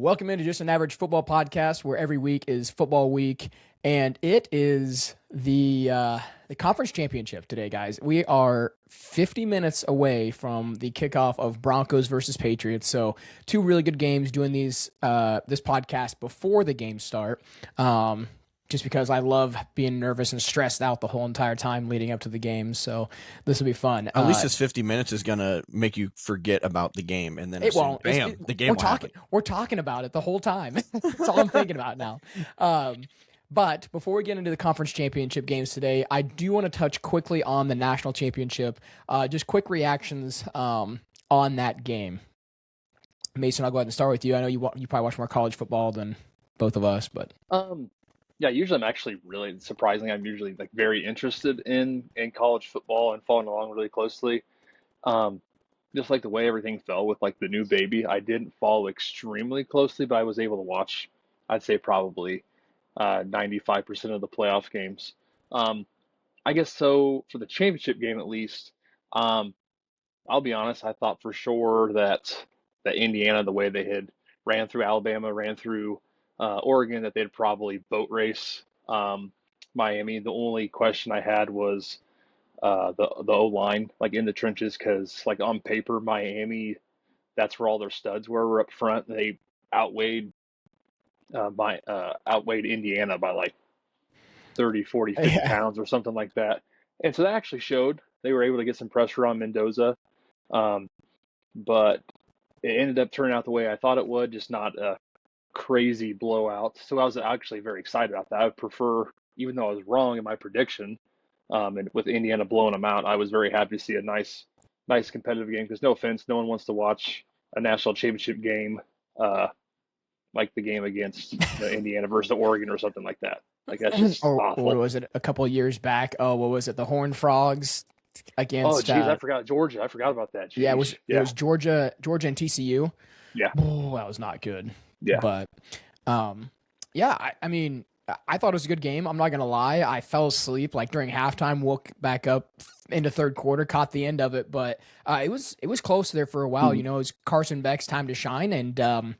Welcome into Just an Average Football Podcast, where every week is football week, and it is the conference championship today, guys. We are 50 minutes away from the kickoff of Broncos versus Patriots, so two really good games. Doing this podcast before the games start, just because I love being nervous and stressed out the whole entire time leading up to the game. So this will be fun. At least this 50 minutes is going to make you forget about the game. And then it won't. Bam, the game will happen. We're talking about it the whole time. That's all I'm thinking about now. But before we get into the conference championship games today, I do want to touch quickly on the national championship. Just quick reactions on that game. Mason, I'll go ahead and start with you. I know you probably watch more college football than both of us, but yeah, usually I'm actually really surprisingly, I'm usually like very interested in college football and following along really closely. Just like the way everything fell with like the new baby, I didn't follow extremely closely, but I was able to watch, I'd say probably 95% of the playoff games. I guess so for the championship game at least. I'll be honest, I thought for sure that Indiana, the way they had ran through Alabama, ran through Oregon, that they'd probably boat race Miami. The only question I had was the O-line, like in the trenches, because like on paper, Miami, that's where all their studs were up front. They outweighed Indiana by like 30, 40, 50 pounds or something like that. And so that actually showed. They were able to get some pressure on Mendoza. But it ended up turning out the way I thought it would, just not a crazy blowout. So I was actually very excited about that. I would prefer, even though I was wrong in my prediction, and with Indiana blowing them out, I was very happy to see a nice competitive game, because no offense, no one wants to watch a national championship game like the game against Indiana versus Oregon or something like that. Like that's just awful. What was it, a couple of years back? Oh, what was it? The Horned Frogs against... Oh, geez, I forgot Georgia. I forgot about that. Jeez. Yeah, it was Georgia and TCU. Yeah. Oh, that was not good. Yeah. But, I mean, I thought it was a good game. I'm not going to lie. I fell asleep like during halftime, woke back up into third quarter, caught the end of it. But it was close there for a while. Mm-hmm. You know, it was Carson Beck's time to shine. And I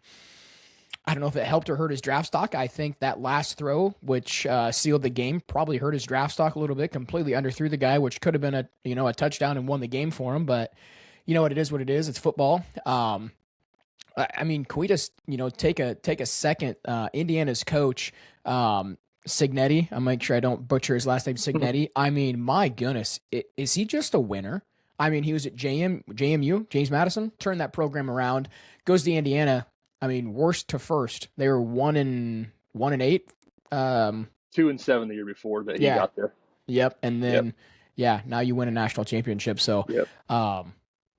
don't know if it helped or hurt his draft stock. I think that last throw, which sealed the game, probably hurt his draft stock a little bit. Completely underthrew the guy, which could have been a touchdown and won the game for him. But you know what it is. It's football. I mean, can we just, take a second? Indiana's coach, Cignetti, I'll make sure I don't butcher his last name, Cignetti. I mean, my goodness, is he just a winner? I mean, he was at JMU, James Madison, turned that program around, goes to Indiana. I mean, worst to first. They were 1-8. 2-7 the year before that he got there. Yep. And then, now you win a national championship. So,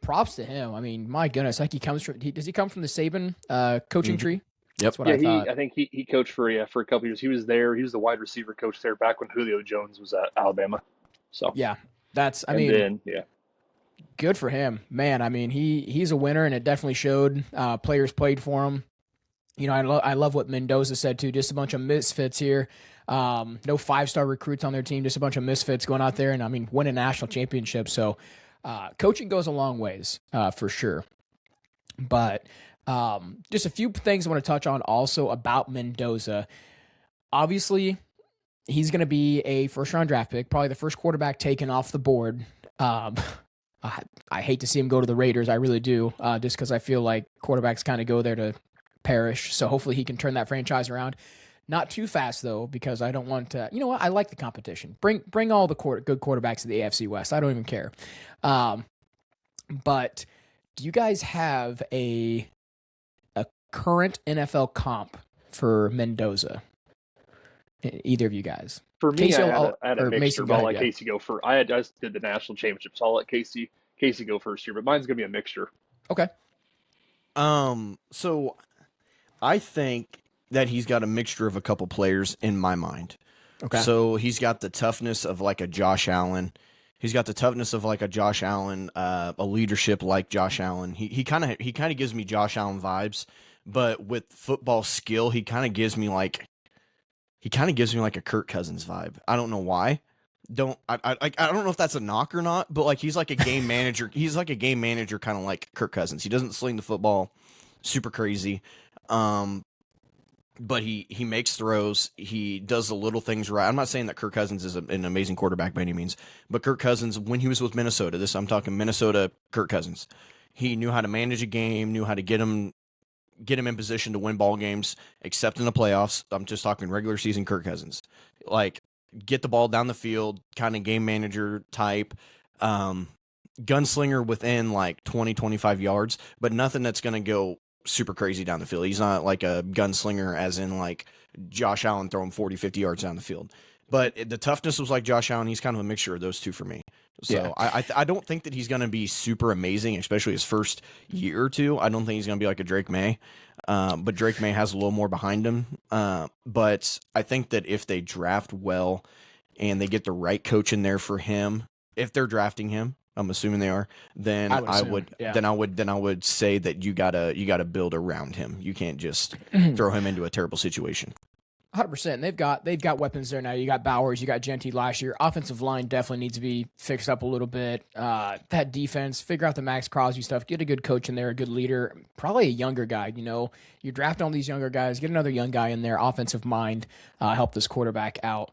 props to him. I mean, my goodness, like does he come from the Saban coaching tree? Yep. That's what I thought. I think he coached for a couple years. He was there. He was the wide receiver coach there back when Julio Jones was at Alabama. So yeah, good for him, man. I mean, he's a winner, and it definitely showed. Players played for him. You know, I love what Mendoza said too. Just a bunch of misfits here. No 5-star recruits on their team. Just a bunch of misfits going out there and win a national championship. So. Coaching goes a long ways, for sure. But just a few things I want to touch on also about Mendoza. Obviously, he's going to be a first-round draft pick, probably the first quarterback taken off the board. I hate to see him go to the Raiders. I really do, just because I feel like quarterbacks kind of go there to perish. So hopefully he can turn that franchise around. Not too fast, though, because I don't want to... You know what? I like the competition. Bring all the good quarterbacks to the AFC West. I don't even care. But do you guys have a current NFL comp for Mendoza? Either of you guys? For me, Casey, I had a mixture, but I'll let Casey go first. I just did the national championship, so I'll let Casey go first here, but mine's going to be a mixture. Okay. So I think that he's got a mixture of a couple players in my mind. Okay. So he's got the toughness of like a Josh Allen. He's got the toughness of like a Josh Allen, a leadership like Josh Allen. He kind of gives me Josh Allen vibes, but with football skill, he kind of gives me like a Kirk Cousins vibe. I don't know why. I don't know if that's a knock or not, but like he's like a game manager. He's like a game manager, kind of like Kirk Cousins. He doesn't sling the football super crazy. But he makes throws. He does the little things right. I'm not saying that Kirk Cousins is an amazing quarterback by any means, but Kirk Cousins, when he was with Minnesota, I'm talking Minnesota Kirk Cousins, he knew how to manage a game, knew how to get him in position to win ball games, except in the playoffs. I'm just talking regular season Kirk Cousins. Like, get the ball down the field, kind of game manager type, gunslinger within like 20, 25 yards, but nothing that's going to go super crazy down the field. He's not like a gunslinger as in like Josh Allen throwing 40, 50 yards down the field. But the toughness was like Josh Allen. He's kind of a mixture of those two for me. So yeah. I don't think that he's going to be super amazing, especially his first year or two. I don't think he's going to be like a Drake May. But Drake May has a little more behind him. But I think that if they draft well and they get the right coach in there for him, if they're drafting him, I'm assuming they are, then I would say that you gotta build around him. You can't just throw him into a terrible situation. 100%. They've got weapons there now. You got Bowers, you got Genty last year. Offensive line definitely needs to be fixed up a little bit. That defense, figure out the Max Crosby stuff. Get a good coach in there, a good leader, probably a younger guy. You know, you're drafting all these younger guys. Get another young guy in there. Offensive mind, help this quarterback out.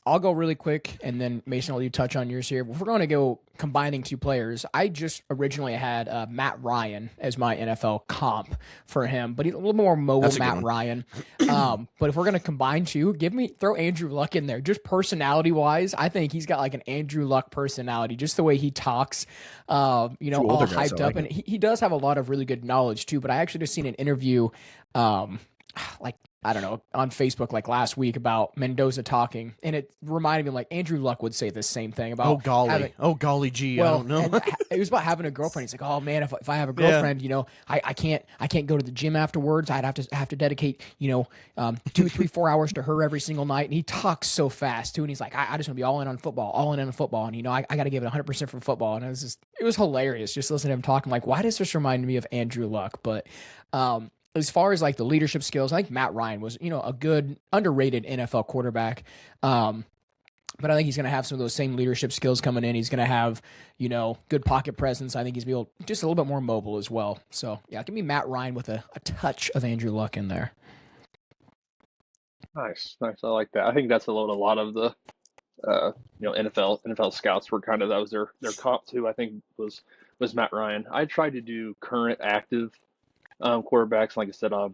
I'll go really quick, and then Mason, I'll let you touch on yours here. If we're going to go combining two players, I just originally had Matt Ryan as my NFL comp for him, but he's a little more mobile, Matt Ryan. But if we're going to combine two, throw Andrew Luck in there. Just personality-wise, I think he's got like an Andrew Luck personality, just the way he talks, all hyped up. And he does have a lot of really good knowledge, too. But I actually just seen an interview, I don't know, on Facebook like last week about Mendoza talking, and it reminded me like Andrew Luck would say the same thing about I don't know. It was about having a girlfriend. He's like, oh man, if I have a girlfriend, I can't go to the gym afterwards. I'd have to dedicate 2, 3, 4 hours to her every single night. And he talks so fast too, and he's like, I just want to be all in on football, and I got to give it 100% for football. And it was hilarious just listening to him talking. Like, why does this remind me of Andrew Luck? But as far as like the leadership skills, I think Matt Ryan was, a good underrated NFL quarterback. But I think he's going to have some of those same leadership skills coming in. He's going to have, good pocket presence. I think he's going to be just a little bit more mobile as well. So yeah, give me Matt Ryan with a touch of Andrew Luck in there. Nice. I like that. I think that's a lot of the, NFL scouts were kind of, that was their comp too. I think was Matt Ryan. I tried to do current active quarterbacks. Like I said, I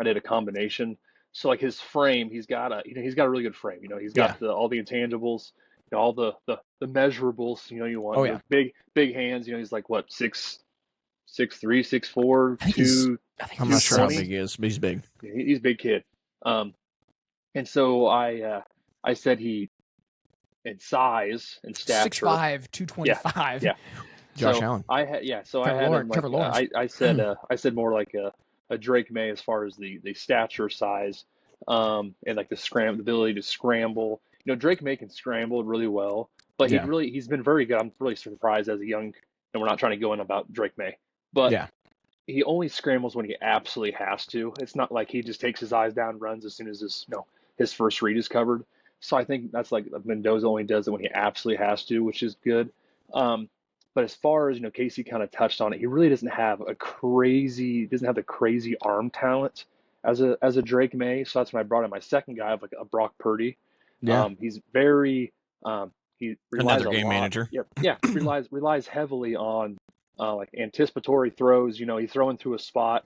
did a combination. So like his frame, he's got a really good frame. He's got all the intangibles, all the measurables. You want big hands. He's like what 6'3", 6'4", 2. I'm not sure how big he is, but he's big. Yeah, he's a big kid. And so I said he in size and stature 6'5", 225. Yeah. Josh Allen. I had him Trevor Lawrence. I said more like a Drake May as far as the stature size, and like the ability to scramble. Drake May can scramble really well, but he's been very good. I'm really surprised as a young, and we're not trying to go in about Drake May, but he only scrambles when he absolutely has to. It's not like he just takes his eyes down and runs as soon as his first read is covered. So I think that's like Mendoza only does it when he absolutely has to, which is good. But as far as, Casey kind of touched on it, he really doesn't have the crazy arm talent as a Drake May. So that's when I brought in my second guy of like a Brock Purdy. Yeah. He's very, he relies another game manager. Yeah. relies heavily on like anticipatory throws. He's throwing through a spot,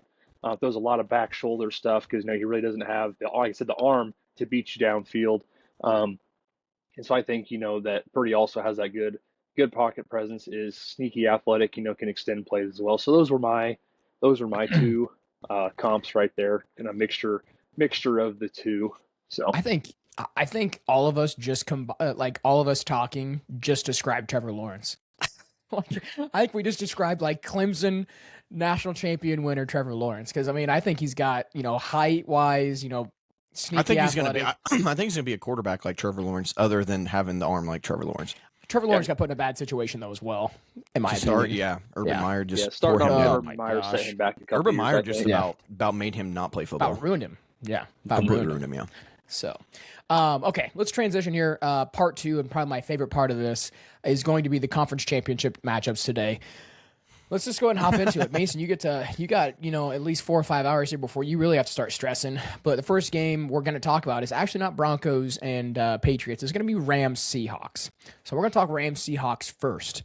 throws a lot of back shoulder stuff because, he really doesn't have the arm to beat you downfield. And so I think, that Purdy also has that good pocket presence, is sneaky athletic, can extend plays as well. So those were my two comps right there, and a mixture of the two. So I think all of us all of us talking just described Trevor Lawrence. I think we just described like Clemson national champion winner Trevor Lawrence, because I think he's got height wise, sneaky I think athletic. I think he's gonna be a quarterback like Trevor Lawrence, other than having the arm like Trevor Lawrence. Trevor Lawrence got put in a bad situation though as well. In my opinion. Urban Meyer just started tore him down. Urban Meyer set him back a couple Urban years, Meyer I just think. about made him not play football. About ruined him. Yeah, Completely ruined him. Yeah. So, okay, let's transition here. Part two, and probably my favorite part of this, is going to be the conference championship matchups today. Let's just go ahead and hop into it. Mason, you got, at least 4 or 5 hours here before you really have to start stressing. But the first game we're going to talk about is actually not Broncos and Patriots. It's going to be Rams Seahawks. So we're going to talk Rams Seahawks first.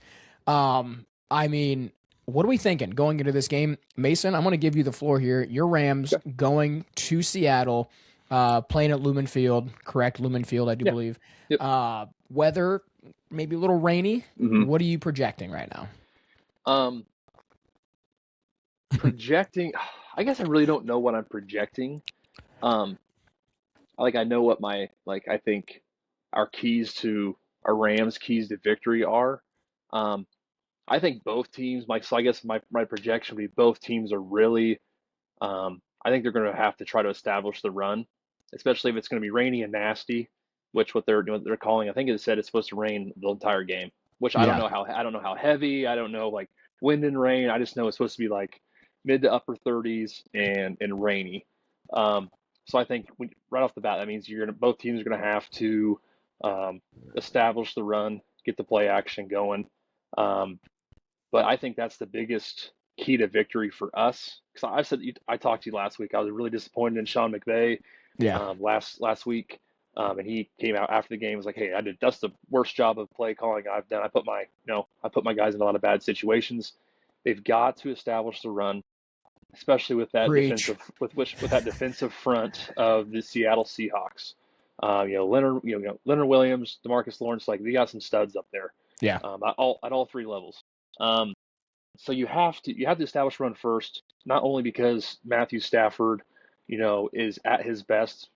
I mean, what are we thinking going into this game? Mason, I'm going to give you the floor here. Your Rams going to Seattle, playing at Lumen Field, correct? Lumen Field, I do believe. Yep. Weather, maybe a little rainy. Mm-hmm. What are you projecting right now? Projecting, I guess I really don't know what I'm projecting. I know what I think our Rams keys to victory are. I think both teams, I guess my projection would be both teams are really, I think they're going to have to try to establish the run, especially if it's going to be rainy and nasty, which what they're calling. I think it said it's supposed to rain the entire game, which I don't know how heavy. I don't know like wind and rain. I just know it's supposed to be like mid to upper 30s and rainy. So I think right off the bat, that means both teams are going to have to establish the run, get the play action going. But I think that's the biggest key to victory for us. Because I talked to you last week. I was really disappointed in Sean McVay. Last week, and he came out after the game and was like, "Hey, that's the worst job of play calling I've done. I put my guys in a lot of bad situations. They've got to establish the run, especially with that defensive front of the Seattle Seahawks. Leonard Williams, DeMarcus Lawrence, like they got some studs up there. Yeah. At all three levels. So you have to establish run first, not only because Matthew Stafford, is at his best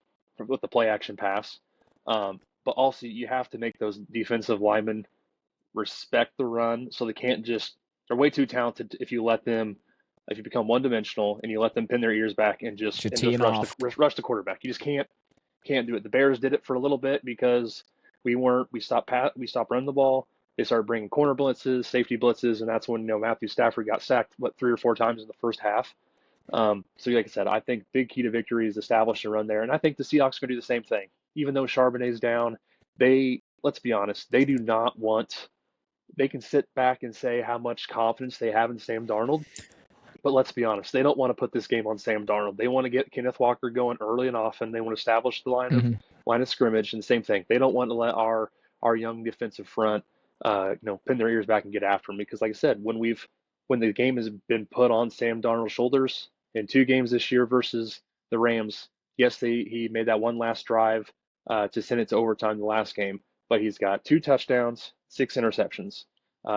with the play action pass, but also you have to make those defensive linemen respect the run, so they're way too talented if you become one dimensional and you let them pin their ears back and just rush the quarterback. You just can't do it. The Bears did it for a little bit because we stopped running the ball. They started bringing corner blitzes, safety blitzes, and that's when Matthew Stafford got sacked 3 or 4 times in the first half. So like I said, I think big key to victory is establish a run there, and I think the Seahawks are going to do the same thing. Even though Charbonnet's down, let's be honest, they do not want. They can sit back and say how much confidence they have in Sam Darnold, but let's be honest, they don't want to put this game on Sam Darnold. They want to get Kenneth Walker going early and often. They want to establish the line of scrimmage, and the same thing. They don't want to let our young defensive front pin their ears back and get after him, because like I said, when the game has been put on Sam Darnold's shoulders in 2 games this year versus the Rams, yes, he made that one last drive to send it to overtime the last game, but he's got 2 touchdowns, 6 interceptions.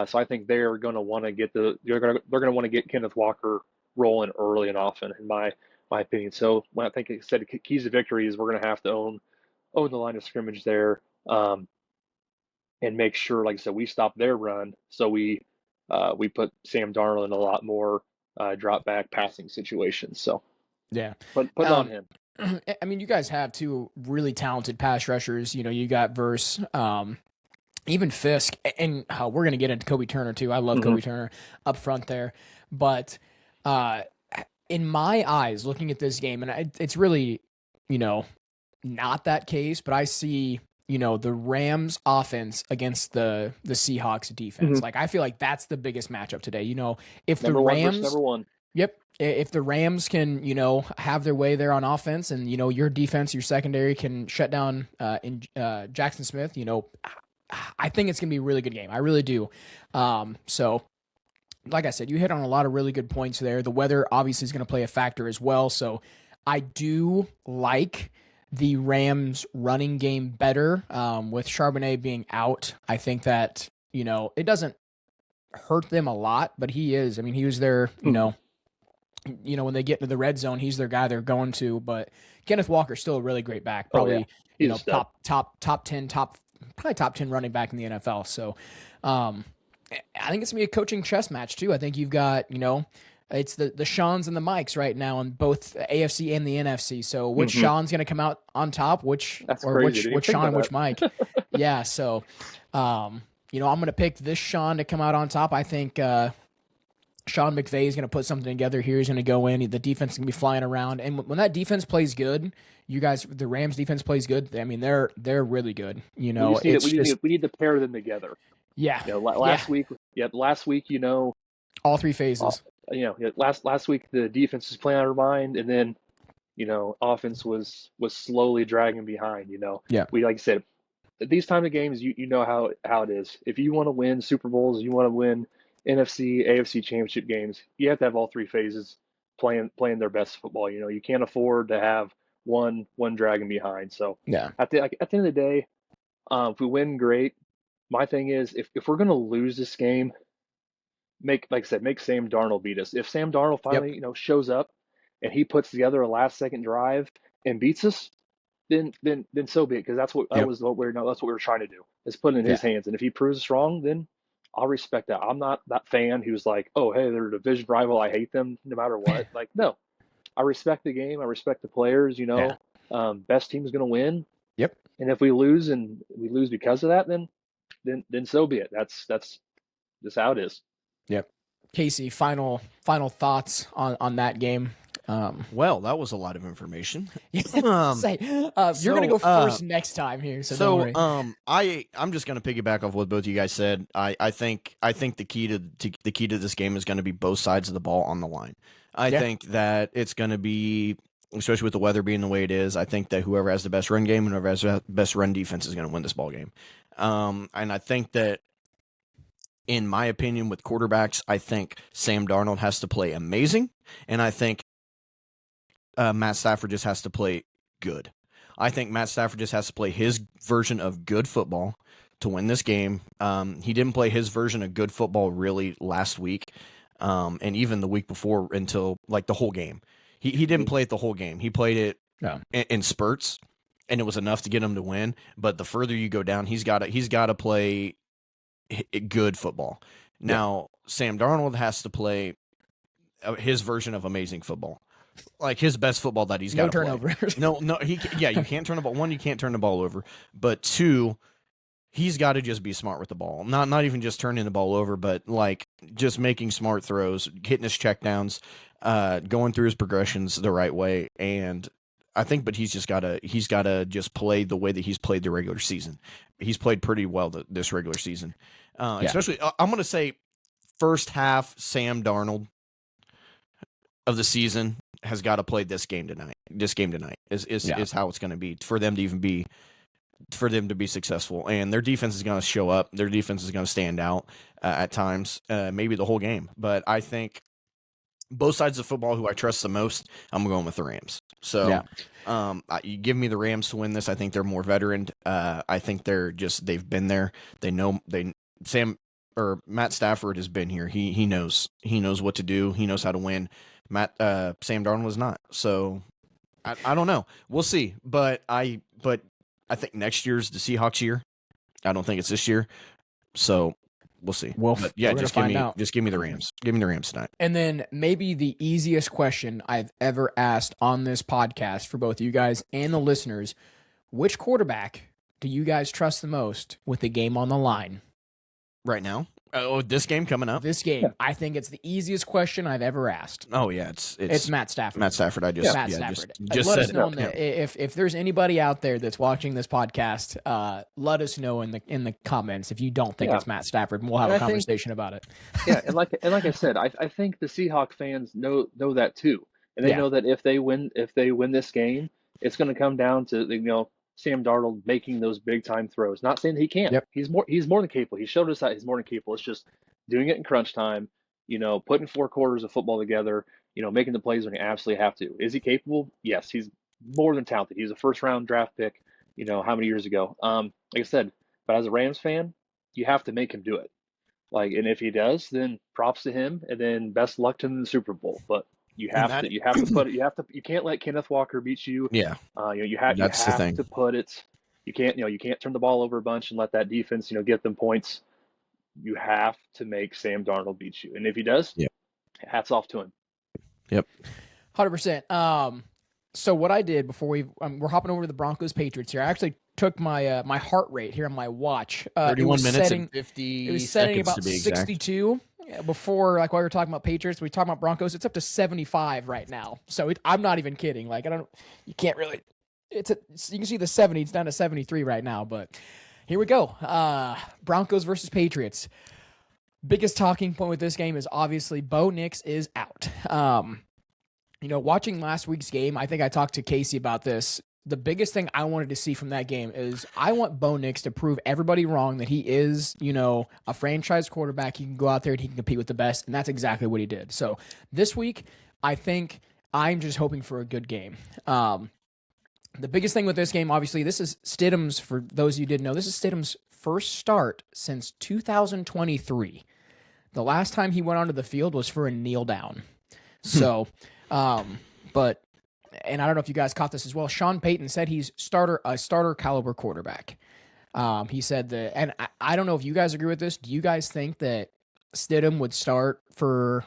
So I think they're going to want to get Kenneth Walker rolling early and often, in my opinion. So when I think it said keys to victory is we're going to have to own the line of scrimmage there. And make sure, like I said, we stop their run, so we put Sam Darnold in a lot more drop back passing situations. So put it on him. I mean, you guys have 2 really talented pass rushers. You got Verse, even Fisk, and we're gonna get into Kobe Turner too. I love Kobe Turner up front there, but in my eyes, looking at this game, and it's really not that case, but I see the Rams offense against the Seahawks defense. Like, I feel like that's the biggest matchup today. If the Rams, number one. Yep. If the Rams can, have their way there on offense, and, your defense, your secondary can shut down Jackson Smith, I think it's going to be a really good game. I really do. So like I said, you hit on a lot of really good points there. The weather obviously is going to play a factor as well. So I do like the Rams running game better, with Charbonnet being out. I think that, it doesn't hurt them a lot, but he was there, when they get into the red zone, he's their guy they're going to. But Kenneth Walker's still a really great back, probably, top 10 running back in the NFL. So I think it's going to be a coaching chess match too. I think you've got, it's the Seans and the Mikes right now on both AFC and the NFC. So which Sean's going to come out on top, which Sean and which Mike. Yeah. So, I'm going to pick this Sean to come out on top. I think Sean McVay is going to put something together here. He's going to go in. The defense is going to be flying around. And when that defense plays good, the Rams defense plays good. I mean, they're really good. We need to pair them together. Yeah. Last week, All three Uh, phases. last week the defense was playing out of mind, and then offense was slowly dragging behind. Yeah. We like I said, at these time of games, you know how it is. If you want to win Super Bowls, you want to win NFC, AFC championship games, you have to have all three phases playing their best football. You can't afford to have one dragging behind. So Yeah. at the end of the day, if we win, great. My thing is, if we're gonna lose this game, like I said, make Sam Darnold beat us. If Sam Darnold Yep. finally shows up and he puts together a last second drive and beats us, then so be it, because that's what Yep. that's what we were trying to do, is put it in Yeah. his hands. And if he proves us wrong, then I'll respect that. I'm not that fan who's like, oh hey, they're a division rival, I hate them no matter what. Like, no, I respect the game, I respect the players. Yeah. Best team is going to win, Yep. and if we lose and we lose because of that, then so be it. That's just how it is. Yep. Casey, final thoughts on that game. Well, that was a lot of information. You're gonna go first next time here, so don't worry. I'm just gonna piggyback off what both of you guys said. I think the key to this game is going to be both sides of the ball on the line. I think that it's going to be, especially with the weather being the way it is, I think that whoever has the best run game and whoever has the best run defense is going to win this ball game. And I think that, in my opinion, with quarterbacks, I think Sam Darnold has to play amazing, and I think Matt Stafford just has to play good. I think Matt Stafford just has to play his version of good football to win this game. He didn't play his version of good football really last week, and even the week before, until like the whole game. He didn't play it the whole game. He played it in spurts, and it was enough to get him to win. But the further you go down, he's got to play good football. Now, Sam Darnold has to play his version of amazing football. Like his best football that he's got. No turnovers. No, you can't turn the ball. One, you can't turn the ball over. But two, he's got to just be smart with the ball. Not even just turning the ball over, but like just making smart throws, hitting his checkdowns, going through his progressions the right way. And I think, but he's got to just play the way that he's played the regular season. He's played pretty well this regular season. Especially, I'm going to say first half Sam Darnold of the season has got to play this game tonight. This game tonight is how it's going to be for them to be successful. And their defense is going to show up. Their defense is going to stand out at times, maybe the whole game. But I think both sides of football, who I trust the most, I'm going with the Rams. So you give me the Rams to win this. I think they're more veteran. I think they've been there. They know Matt Stafford has been here. He knows what to do. He knows how to win. Sam Darnold is not. So I don't know. We'll see. But I think next year's the Seahawks year. I don't think it's this year. So we'll see. Well, but yeah, just give me the Rams. Give me the Rams tonight. And then maybe the easiest question I've ever asked on this podcast for both you guys and the listeners: which quarterback do you guys trust the most with the game on the line right now? Oh, this game coming up. This game, I think it's the easiest question I've ever asked. Oh yeah, it's Matt Stafford. Matt Stafford. Stafford. Just let said us know if there's anybody out there that's watching this podcast, let us know in the comments if you don't think it's Matt Stafford, and we'll have a conversation about it. Yeah, and like I said, I think the Seahawks fans know that too, and they know that if they win this game, it's going to come down to Sam Darnold making those big time throws. Not saying that he can't. Yep. He's more than capable. He showed us that he's more than capable. It's just doing it in crunch time, putting 4 quarters of football together, making the plays when you absolutely have to. Is he capable? Yes, he's more than talented. He's a first round draft pick, how many years ago? Like I said, but as a Rams fan, you have to make him do it. And if he does, then props to him, and then best luck to him in the Super Bowl. But you can't let Kenneth Walker beat you. Yeah. You have to put it. You can't turn the ball over a bunch and let that defense, get them points. You have to make Sam Darnold beat you. And if he does, hats off to him. Yep. 100%. So what I did before we're hopping over to the Broncos Patriots here, I actually took my my heart rate here on my watch. 31 minutes and 50 It was setting seconds about to be 62. Before, while we were talking about Patriots, we talking about Broncos. It's up to 75 right now. So I'm not even kidding. You can't really. You can see the 70. It's down to 73 right now. But here we go. Broncos versus Patriots. Biggest talking point with this game is obviously Bo Nix is out. Watching last week's game, I think I talked to Casey about this. The biggest thing I wanted to see from that game is I want Bo Nix to prove everybody wrong that he is, a franchise quarterback. He can go out there and he can compete with the best, and that's exactly what he did. So this week, I think I'm just hoping for a good game. The biggest thing with this game, obviously, this is Stidham's, for those of you who didn't know, this is Stidham's first start since 2023. The last time he went onto the field was for a kneel down. So, but, and I don't know if you guys caught this as well, Sean Payton said he's a starter caliber quarterback. He said that, and I don't know if you guys agree with this. Do you guys think that Stidham would start for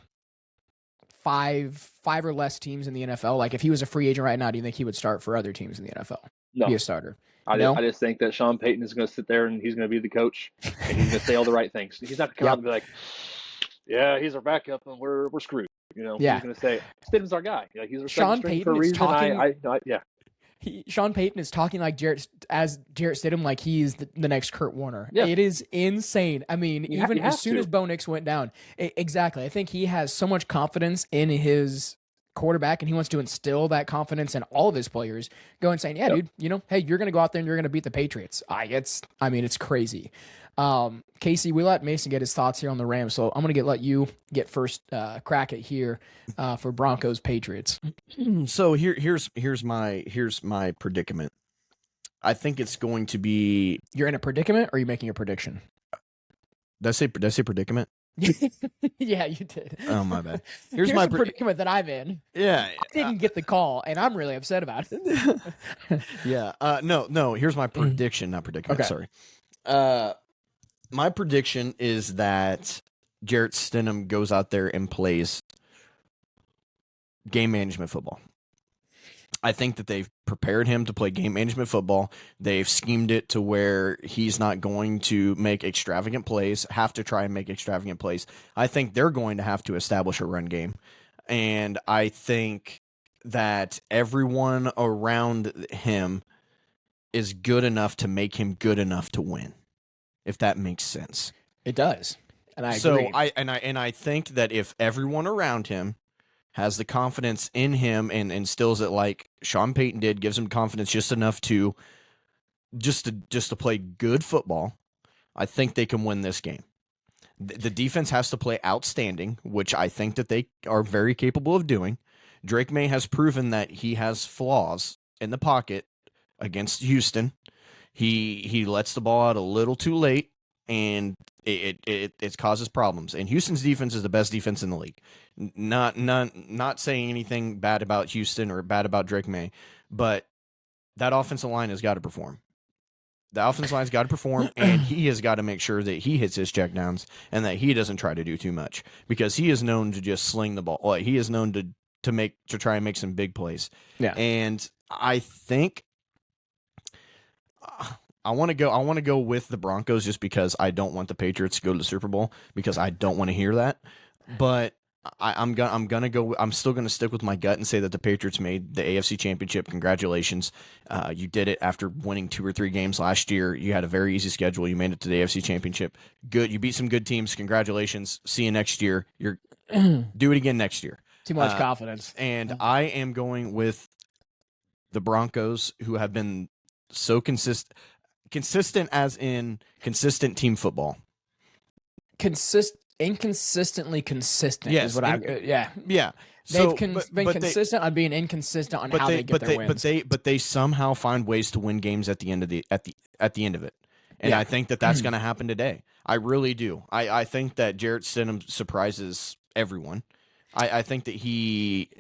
five or less teams in the NFL? Like if he was a free agent right now, do you think he would start for other teams in the NFL? No. Be a starter? I just think that Sean Payton is going to sit there and he's going to be the coach and he's going to say all the right things. He's not going to come out and be like, yeah, he's our backup and we're screwed. He's going to say, Stidham's our guy. Like he's our Sean Payton for a reason. Yeah. Sean Payton is talking like Jarrett Stidham, like he's the next Kurt Warner. Yeah. It is insane. I mean, even as soon as Bo Nix went down, exactly. I think he has so much confidence in his quarterback, and he wants to instill that confidence in all of his players. Going saying, yeah, dude, hey, you're going to go out there and you're going to beat the Patriots. It's crazy. Casey, we let Mason get his thoughts here on the Rams, so I'm going to let you get first crack at here for Broncos Patriots. So here's my predicament. I think it's going to be. You're in a predicament, or are you making a prediction? Did I say predicament? Yeah, you did. Oh, my bad. Here's my predicament that I'm in. Yeah. I didn't get the call, and I'm really upset about it. Yeah. No. Here's my prediction, not predicament. Okay. Sorry. My prediction is that Jarrett Stidham goes out there and plays game management football. I think that they've prepared him to play game management football. They've schemed it to where he's not going to make extravagant plays, have to try and make extravagant plays. I think they're going to have to establish a run game. And I think that everyone around him is good enough to make him good enough to win, if that makes sense. It does. And I agree. So I think that if everyone around him has the confidence in him and instills it like Sean Payton did, gives him confidence just enough to play good football, I think they can win this game. The defense has to play outstanding, which I think that they are very capable of doing. Drake May has proven that he has flaws in the pocket against Houston. He lets the ball out a little too late, and it causes problems. And Houston's defense is the best defense in the league. Not saying anything bad about Houston or bad about Drake May, but that offensive line has got to perform. The offensive line's got to perform, and he has got to make sure that he hits his checkdowns and that he doesn't try to do too much, because he is known to just sling the ball. He is known to try and make some big plays. Yeah. And I think I want to go with the Broncos just because I don't want the Patriots to go to the Super Bowl, because I don't want to hear that. But I'm still gonna stick with my gut and say that the Patriots made the AFC Championship. Congratulations, you did it after winning 2 or 3 games last year. You had a very easy schedule. You made it to the AFC Championship. Good, you beat some good teams. Congratulations. See you next year. Do it again next year. Too much confidence. And I am going with the Broncos, who have been so consistent as in consistent team football. Inconsistently consistent yes, is what yeah. So, They've been consistent on being inconsistent on how they get their wins. But they somehow find ways to win games at the end of it. And I think that that's going to happen today. I really do. I think that Jarrett Stidham surprises everyone. I think that he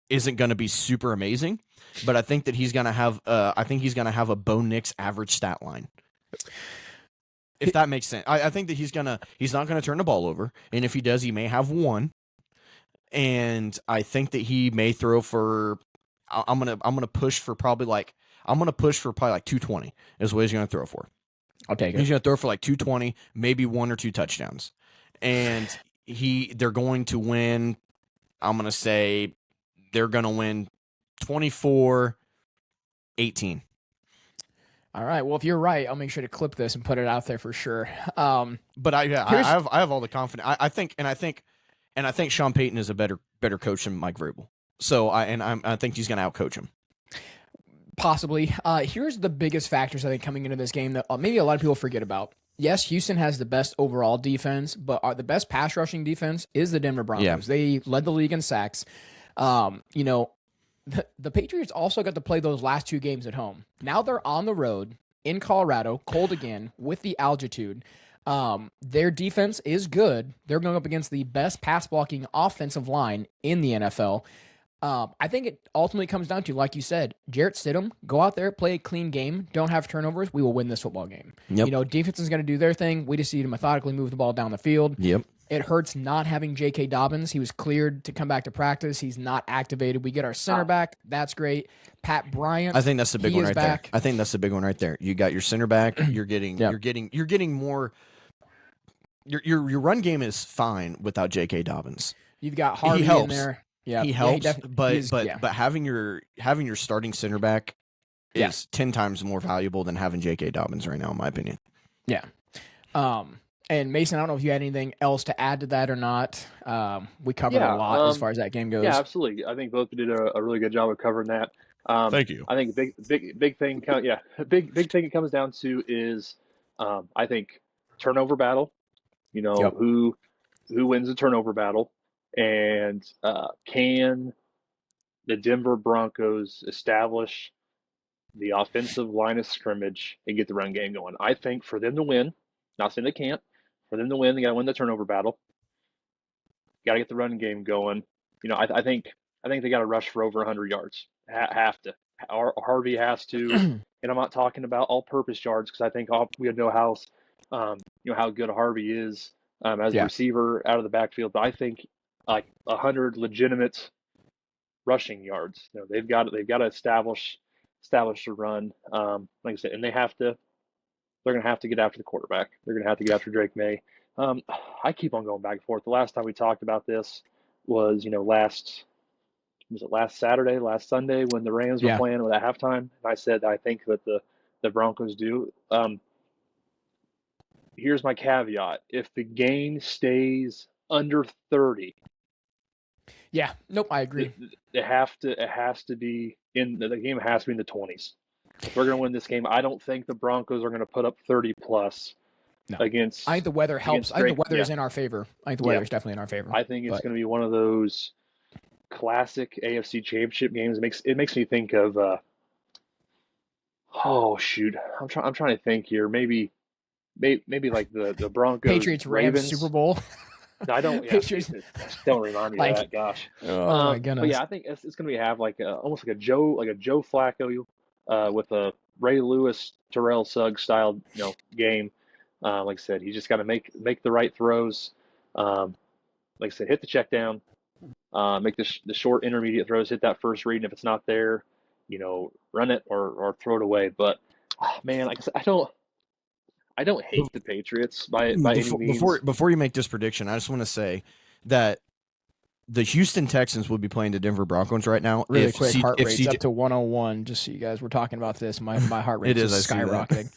isn't going to be super amazing, but I think that he's going to have a Bo Nix average stat line. If that makes sense. I think that he's not gonna turn the ball over, and if he does, he may have one. And I think that he may throw for. I'm gonna push for probably like 220 is what he's gonna throw for. I'll take it. He's gonna throw for like 220, maybe 1 or 2 touchdowns, and they're going to win. I'm gonna say they're gonna win 24-18. All right. Well, if you're right, I'll make sure to clip this and put it out there for sure. But I Here's have all the confidence. I think Sean Payton is a better coach than Mike Vrabel. So I think he's going to outcoach him. possibly. Here's the biggest factors I think coming into this game that maybe a lot of people forget about. Yes, Houston has the best overall defense, but the best pass rushing defense is the Denver Broncos. Yeah. They led the league in sacks. You know, the Patriots also got to play those last two games at home. Now they're on the road in Colorado, cold again, with the altitude. Their defense is good. They're going up against the best pass blocking offensive line in the NFL. I think it ultimately comes down to, like you said, Jarrett Stidham, go out there, play a clean game, don't have turnovers, we will win this football game. Yep. You know, defense is going to do their thing. We just need to methodically move the ball down the field. Yep. It hurts not having J.K. Dobbins. He was cleared to come back to practice. He's not activated. We get our center back. That's great. Pat Bryant. I think that's the big one right back. there. I think that's the big one right there. You got your center back. You're getting more. Your run game is fine without J.K. Dobbins. You've got Harvey in there. Yeah, he helps, but yeah. having your starting center back is 10 times more valuable than having J.K. Dobbins right now, in my opinion. Yeah. And Mason, I don't know if you had anything else to add to that or not. We covered a lot as far as that game goes. Yeah, absolutely. I think both did a really good job of covering that. Thank you. I think big thing. Big thing it comes down to is, I think turnover battle. You know, who wins the turnover battle, and can the Denver Broncos establish the offensive line of scrimmage and get the run game going? I think for them to win, not saying they can't, for them to win, they got to win the turnover battle. Got to get the run game going. You know, I think they got to rush for over 100 yards. Have to. Harvey has to, and I'm not talking about all-purpose yards because I think we know how good Harvey is as a receiver out of the backfield. But I think like 100 legitimate rushing yards. You know, they've got to establish the run. Like I said, and they're going to have to get after the quarterback. They're going to have to get after Drake May. I keep on going back and forth. The last time we talked about this was, last Saturday, last Sunday when the Rams were playing at halftime. And I said I think that the Broncos do. Here's my caveat: if the game stays under 30, yeah, nope, I agree. It has to be in the game. Has to be in the 20s. If we're going to win this game, I don't think the Broncos are going to put up 30 plus. No. Against, I think the weather helps. I think the weather is in our favor. I think the weather is definitely in our favor. I think it's going to be one of those classic AFC Championship games. It makes me think of oh shoot, I'm trying to think here. Maybe like the Broncos Patriots Ravens Super Bowl. I don't. Yeah, Patriots. Don't remind me of that. Gosh. Oh my goodness. But yeah, I think it's going to have almost like a Joe Flacco with a Ray Lewis, Terrell Suggs style game. Like I said, he's just got to make the right throws. Like I said, hit the check down, make the short intermediate throws, hit that first read, and if it's not there, run it or throw it away. But man, like I said, I don't hate the Patriots by any means. Before you make this prediction, I just want to say that the Houston Texans would be playing the Denver Broncos right now. Really quick, heart rate's up to 101. Just so you guys were talking about this, my heart rate is skyrocketing.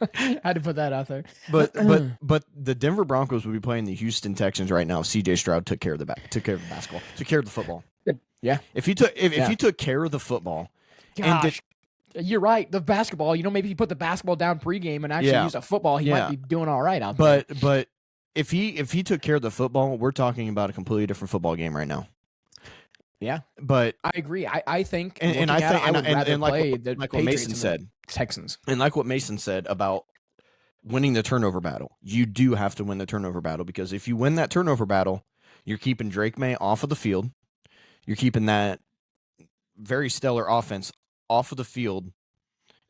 I had to put that out there. But the Denver Broncos would be playing the Houston Texans right now. C.J. Stroud took care of the basketball, took care of the football. Yeah. If he took care of the football, gosh, you're right. The basketball, maybe you put the basketball down pregame and actually use a football, he might be doing all right out there. But if he took care of the football, we're talking about a completely different football game right now. Yeah, but I agree. I think, and I think, and like what Mason said, Texans, and like what Mason said about winning the turnover battle, you do have to win the turnover battle because if you win that turnover battle, you're keeping Drake May off of the field, you're keeping that very stellar offense off of the field,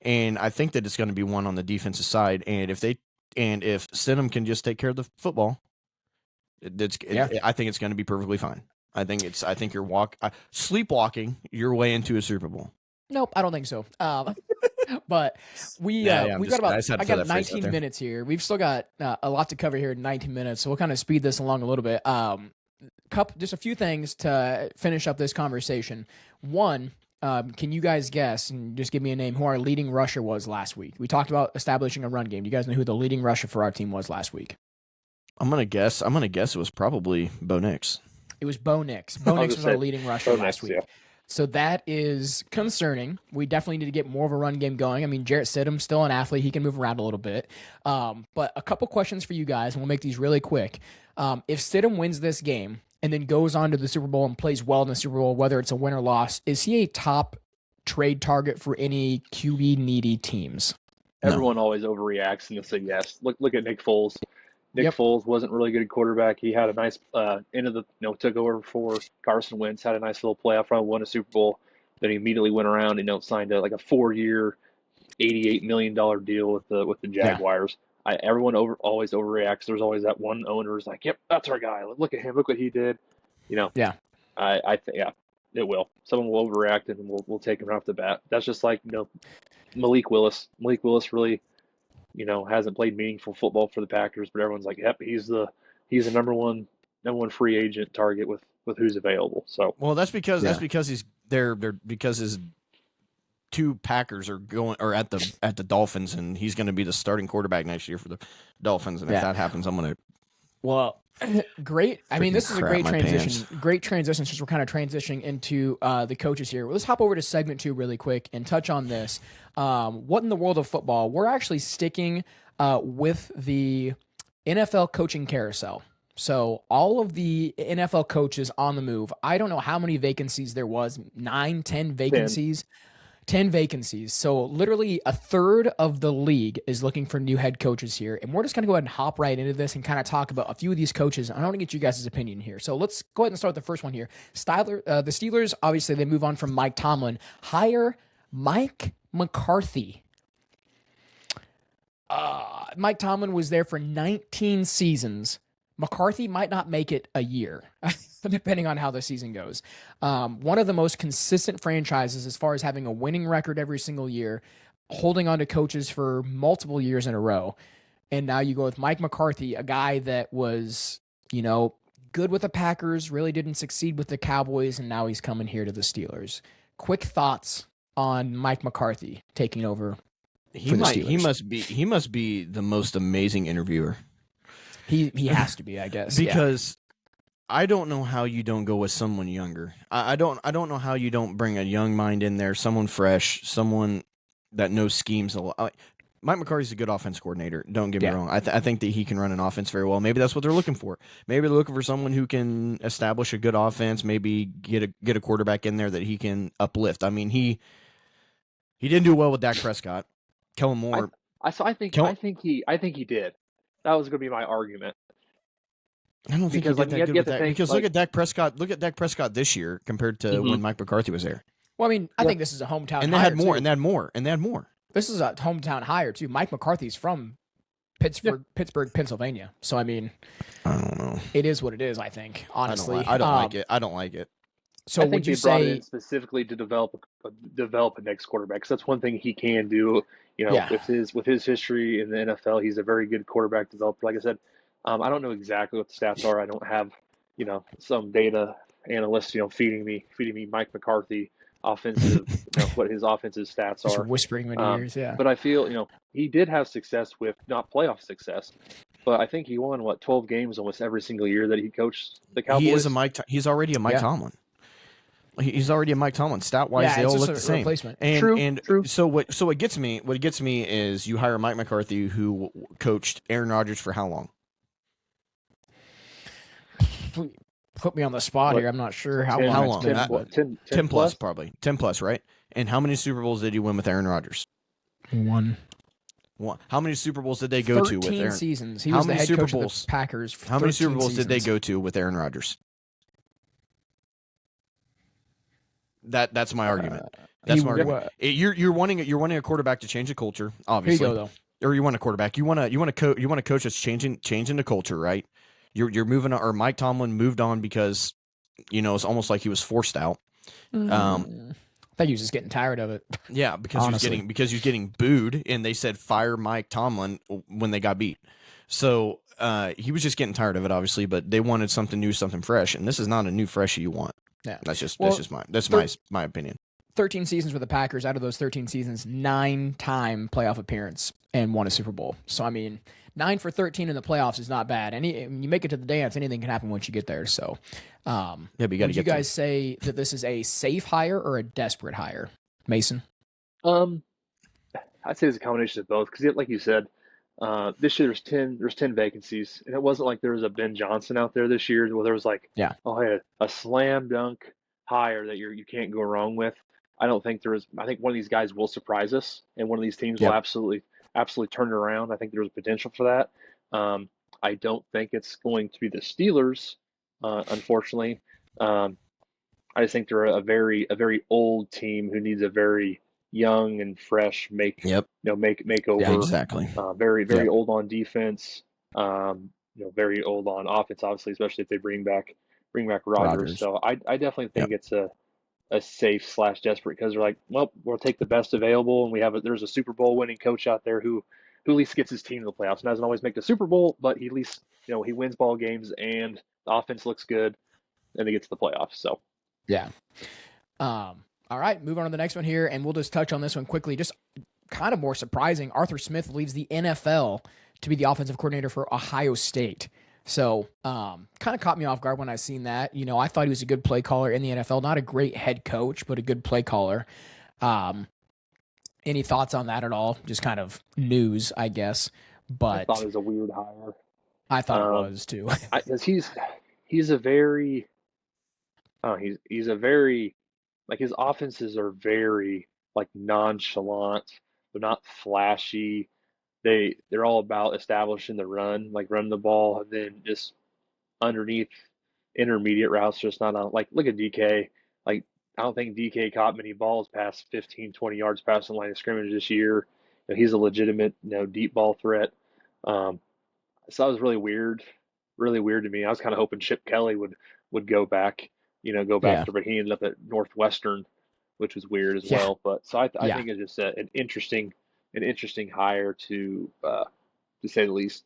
and I think that it's going to be one on the defensive side. And if Stidham can just take care of the football, I think it's going to be perfectly fine. I think you're sleepwalking your way into a Super Bowl. Nope, I don't think so. But we got 19 minutes here. We've still got a lot to cover here in 19 minutes, so we'll kind of speed this along a little bit. Just a few things to finish up this conversation. One, Can you guys guess and just give me a name who our leading rusher was last week? We talked about establishing a run game. Do you guys know who the leading rusher for our team was last week? I'm gonna guess it was probably Bo Nix. It was Bo Nix. Bo Nix was our leading rusher last week. Yeah. So that is concerning. We definitely need to get more of a run game going. I mean, Jarrett Stidham's still an athlete. He can move around a little bit. But a couple questions for you guys, and we'll make these really quick. If Stidham wins this game and then goes on to the Super Bowl and plays well in the Super Bowl, whether it's a win or loss, is he a top trade target for any QB needy teams? Everyone always overreacts and they'll say yes. Look at Nick Foles. Nick Foles wasn't really good quarterback. He had a nice end of the took over for Carson Wentz, had a nice little playoff run, won a Super Bowl. Then he immediately went around and signed a 4-year, $88 million deal with the Jaguars. Everyone always overreacts. There's always that one owner who's like, "Yep, that's our guy. Look at him. Look what he did." I think it will. Someone will overreact and we'll take him right off the bat. That's just like Malik Willis. Malik Willis really hasn't played meaningful football for the Packers, but everyone's like, "Yep, he's the number one free agent target with who's available." So that's because he's there because his two Packers are at the Dolphins, and he's going to be the starting quarterback next year for the Dolphins. And if that happens, I'm going to. Well, great. I mean, this is a great transition. Pants. Great transition since we're kind of transitioning into the coaches here. Let's hop over to segment 2 really quick and touch on this. What in the world of football? We're actually sticking with the NFL coaching carousel. So all of the NFL coaches on the move. I don't know how many vacancies there was. 9, 10 vacancies. 10 vacancies. So literally a third of the league is looking for new head coaches here. And we're just going to go ahead and hop right into this and kind of talk about a few of these coaches. I want to get you guys' opinion here. So let's go ahead and start with the first one here. The Steelers, obviously they move on from Mike Tomlin. Hire Mike McCarthy. Mike Tomlin was there for 19 seasons. McCarthy might not make it a year, depending on how the season goes. One of the most consistent franchises as far as having a winning record every single year, holding on to coaches for multiple years in a row. And now you go with Mike McCarthy, a guy that was, good with the Packers, really didn't succeed with the Cowboys, and now he's coming here to the Steelers. Quick thoughts on Mike McCarthy taking over. He must be the most amazing interviewer. He has to be, I guess. Because I don't know how you don't go with someone younger. I don't know how you don't bring a young mind in there, someone fresh, someone that knows schemes a lot. Mike McCarthy's a good offense coordinator. Don't get me wrong. I think that he can run an offense very well. Maybe that's what they're looking for. Maybe they're looking for someone who can establish a good offense. Maybe get a quarterback in there that he can uplift. I mean, he didn't do well with Dak Prescott. Kellen Moore. I think he did. That was going to be my argument. I don't think because because look at Dak Prescott. Look at Dak Prescott this year compared to when Mike McCarthy was there. Well, I mean, I think this is a hometown. And they had more. And they had more. This is a hometown hire too. Mike McCarthy's from Pittsburgh, Pennsylvania. So I mean, I don't know. It is what it is. I think honestly, I don't like it. I don't like it. So would you say brought in specifically to develop a next quarterback? Because that's one thing he can do. With his history in the NFL, he's a very good quarterback developer. Like I said, I don't know exactly what the stats are. I don't have some data analyst feeding me Mike McCarthy offensive what his offensive stats are. Just whispering many years, yeah. But I feel he did have success with not playoff success. But I think he won 12 games almost every single year that he coached the Cowboys. He's already a Mike Tomlin. He's already a Mike Tomlin. Stat wise, they all look the same. True. So what gets me is you hire Mike McCarthy, who coached Aaron Rodgers for how long? Put me on the spot here. I'm not sure how long. 10 plus probably. 10 plus, right? And how many Super Bowls did he win with Aaron Rodgers? One. How many Super Bowls did they go to with Aaron? 13 seasons. He was the head coach of the Packers. How many Super Bowls did they go to with Aaron Rodgers? That's my argument. That's my argument. You're wanting a quarterback to change the culture, obviously. Here you go, though. Or you want a quarterback. You want a coach that's changing the culture, right? You're moving on, or Mike Tomlin moved on because it's almost like he was forced out. I thought he was just getting tired of it. Yeah, because he was getting booed, and they said fire Mike Tomlin when they got beat. So he was just getting tired of it, obviously. But they wanted something new, something fresh, and this is not a new fresh you want. Yeah, that's just my opinion. 13 seasons with the Packers. Out of those 13 seasons, 9-time playoff appearance and won a Super Bowl. So, I mean, 9 for 13 in the playoffs is not bad. You make it to the dance, anything can happen once you get there. So, Yeah, but you got to would you get there. guys say that this is a safe hire or a desperate hire, Mason? I'd say it's a combination of both because, like you said, this year there's 10 vacancies, and it wasn't like there was a Ben Johnson out there this year where there was like, Yeah. oh, hey, a slam dunk hire that you can't go wrong with. I don't think there is. I think one of these guys will surprise us, and one of these teams will Yep. absolutely turn it around. I think there's potential for that. I don't think it's going to be the Steelers, unfortunately. I just think they're a very old team who needs a very young and fresh Yep. makeover. Yeah, exactly. Very Yep. old on defense. Very old on offense, obviously, especially if they bring back Rodgers. Rodgers. So I definitely think Yep. it's a safe / desperate because they're like, well, we'll take the best available, and there's a Super Bowl winning coach out there who at least gets his team to the playoffs and doesn't always make the Super Bowl, but he at least he wins ball games and the offense looks good and they get to the playoffs. So. Yeah. All right, move on to the next one here, and we'll just touch on this one quickly. Just kind of more surprising, Arthur Smith leaves the NFL to be the offensive coordinator for Ohio State. So, kind of caught me off guard when I seen that. I thought he was a good play caller in the NFL, not a great head coach, but a good play caller. Any thoughts on that at all? Just kind of news, I guess. But I thought it was a weird hire. I thought it was too. Because he's a very he's a very like his offenses are very like nonchalant. They're not flashy. They're all about establishing the run, like running the ball, and then just underneath intermediate routes, just not on like look at DK. Like I don't think DK caught many balls past 15, 20 yards past the line of scrimmage this year. He's a legitimate, deep ball threat. Um, so that was really weird to me. I was kind of hoping Chip Kelly would go back, go back Yeah. there, but he ended up at Northwestern, which was weird as Yeah. well. But so I Yeah. think it's just an interesting hire to say the least.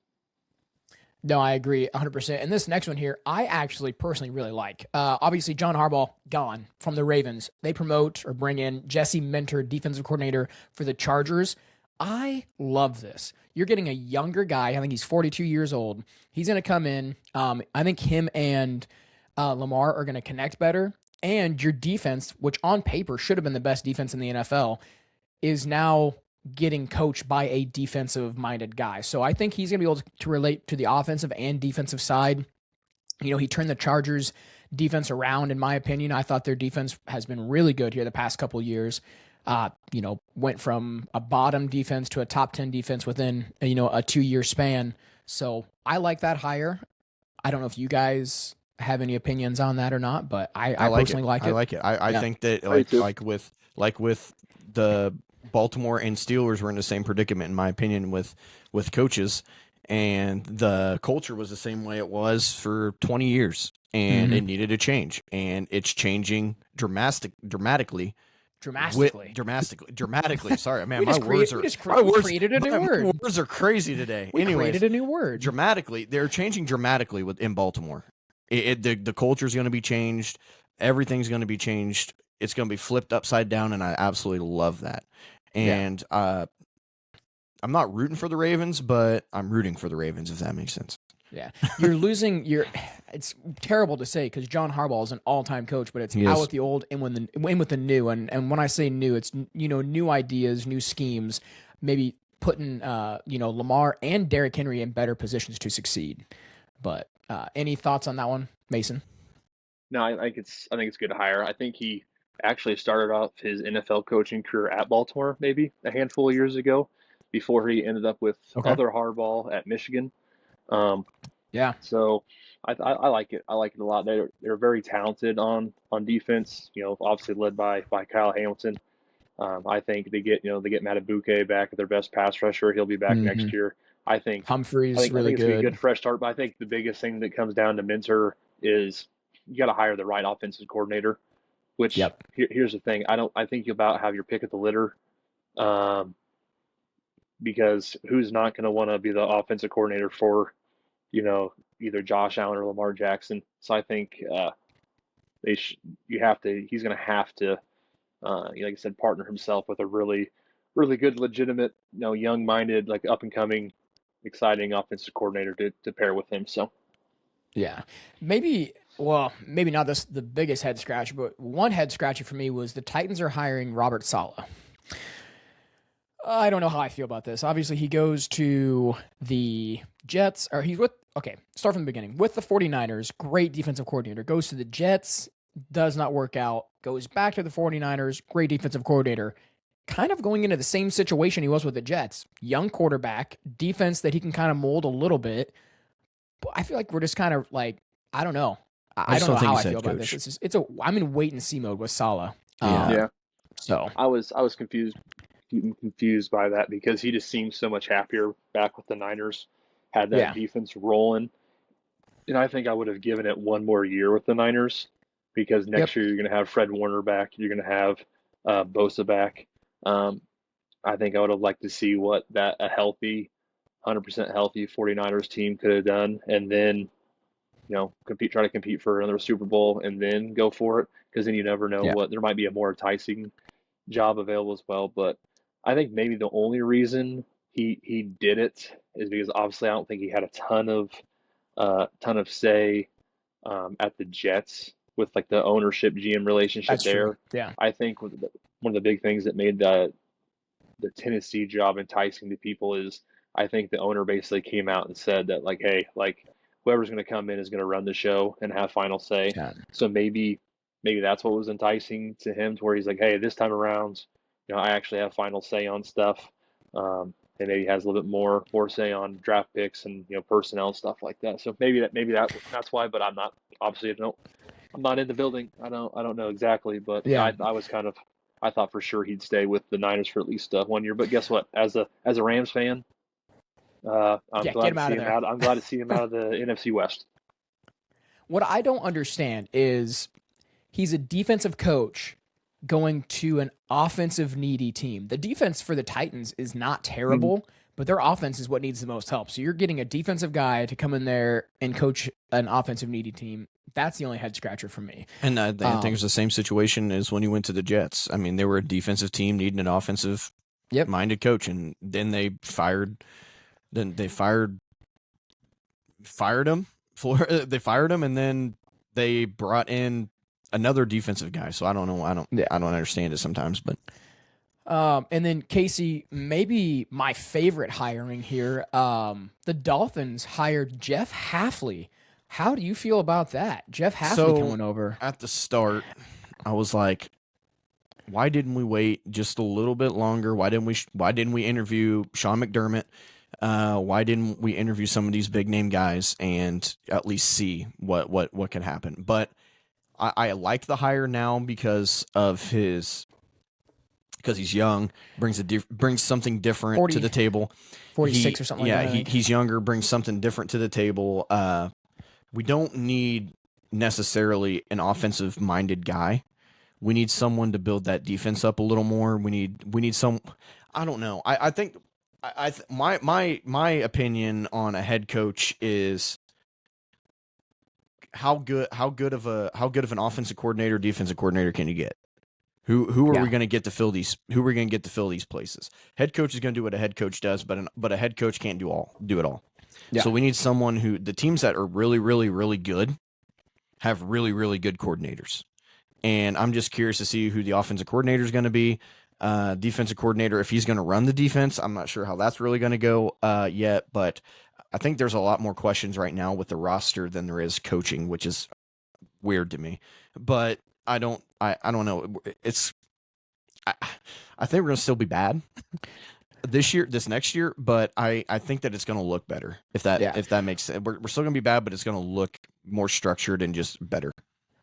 No, I agree 100%. And this next one here, I actually personally really like. Obviously, John Harbaugh gone from the Ravens. They promote or bring in Jesse Minter, defensive coordinator for the Chargers. I love this. You're getting a younger guy. I think he's 42 years old. He's going to come in. I think him and Lamar are going to connect better. And your defense, which on paper should have been the best defense in the NFL, is now getting coached by a defensive minded guy. So I think he's going to be able to relate to the offensive and defensive side. He turned the Chargers defense around, in my opinion. I thought their defense has been really good here the past couple of years. Went from a bottom defense to a top 10 defense within, a 2-year span. So I like that hire. I don't know if you guys have any opinions on that or not, but I personally like it. I like it. I think that like with the Baltimore and Steelers were in the same predicament, in my opinion, with coaches, and the culture was the same way it was for 20 years, and it needed a change, and it's changing dramatically. Dramatically. Sorry, man. My words created a new word. My words are crazy today. We Anyways, created a new word. Dramatically, they're changing dramatically in Baltimore. The culture is going to be changed. Everything's going to be changed. It's going to be flipped upside down, and I absolutely love that. And I'm not rooting for the Ravens, but I'm rooting for the Ravens, if that makes sense. Yeah, you're losing. It's terrible to say because John Harbaugh is an all-time coach, but it's out with the old, in with the new. And when I say new, it's new ideas, new schemes, maybe putting Lamar and Derrick Henry in better positions to succeed. But any thoughts on that one, Mason? No, I think it's good to hire. I think he actually started off his NFL coaching career at Baltimore, maybe a handful of years ago, before he ended up with other Harbaugh at Michigan. So I like it. I like it a lot. They're very talented on defense. Obviously led by Kyle Hamilton. I think they get Matabuke back at their best pass rusher. He'll be back next year. I think Humphrey's I think really it's good. Gonna be a good fresh start. But I think the biggest thing that comes down to Minter is you got to hire the right offensive coordinator. Which here's the thing. I think you about have your pick of the litter. Because who's not going to want to be the offensive coordinator for, either Josh Allen or Lamar Jackson? So I think he's going to have to like I said, partner himself with a really, really good, legitimate, young-minded, like up-and-coming, exciting offensive coordinator to pair with him. So Yeah. Maybe, well, maybe not this the biggest head scratcher, but one head scratcher for me was the Titans are hiring Robert Saleh. I don't know how I feel about this. Obviously, he goes to the Jets, or he's with, okay, start from the beginning. With the 49ers, great defensive coordinator. Goes to the Jets, does not work out. Goes back to the 49ers, great defensive coordinator. Kind of going into the same situation he was with the Jets. Young quarterback, defense that he can kind of mold a little bit. But I feel like we're just kind of like, I don't know. I I just don't know don't think how he's I feel head about this. coach. I'm in wait and see mode with Saleh. Yeah. yeah, So I was confused by that because he just seemed so much happier back with the Niners, had that yeah, defense rolling, and I think I would have given it one more year with the Niners because yep, next year you're going to have Fred Warner back, you're going to have Bosa back. Um, I think I would have liked to see what that a healthy, 100% healthy 49ers team could have done, and then try to compete for another Super Bowl, and then go for it. Because then you never know yeah, what there might be a more enticing job available as well. But I think maybe the only reason he did it is because obviously I don't think he had a ton of say at the Jets with like the ownership GM relationship that's true. there. Yeah, I think one of the big things that made the Tennessee job enticing to people is I think the owner basically came out and said that like, hey, like whoever's going to come in is going to run the show and have final say. yeah, So maybe that's what was enticing to him, to where he's like, hey, this time around, I actually have final say on stuff. And maybe has a little bit more say on draft picks and personnel stuff like that. So that's why. But I'm not, obviously, I'm not in the building. I don't know exactly, but yeah. I was kind of, I thought for sure he'd stay with the Niners for at least 1 year. But guess what? As a Rams fan, I'm Yeah, get glad him to out see of him there. out. I'm glad to see him out of the NFC West. What I don't understand is he's a defensive coach going to an offensive needy team. The defense for the Titans is not Mhm. terrible, but their offense is what needs the most help. So you're getting a defensive guy to come in there and coach an offensive needy team. That's the only head scratcher for me. And I think Um, it's the same situation as when you went to the Jets. I mean, they were a defensive team needing an offensive yep. minded coach, and then they fired him they fired him, and then they brought in another defensive guy. So I don't know. Yeah. I don't understand it sometimes, but And then Casey, maybe my favorite hiring here. The Dolphins hired Jeff Halfley. How do you feel about that? Jeff Halfley so coming over. at the start, I was like, why didn't we wait just a little bit longer? Why didn't we interview Sean McDermott? Why didn't we interview some of these big name guys and at least see what can happen? But I like the hire now because he's young, brings something different to 40, the table. 46 or something like that. I think. He's younger, brings something different to the table. We don't need necessarily an offensive minded guy. We need someone to build that defense up a little more. We need some. I don't know. I think my opinion on a head coach is how good of an offensive coordinator, defensive coordinator can you get? Who are Yeah. we going to get to fill these? Who are we going to get to fill these places? Head coach is going to do what a head coach does, but a head coach can't do it all. Yeah. So we need someone who the teams that are really really really good have really really good coordinators. And I'm just curious to see who the offensive coordinator is going to be. Defensive coordinator, if he's going to run the defense, I'm not sure how that's really going to go yet. But I think there's a lot more questions right now with the roster than there is coaching, which is weird to me. But I don't know. I think we're going to still be bad this next year, but I think that it's going to look better if that makes sense. We're still going to be bad, but it's going to look more structured and just better.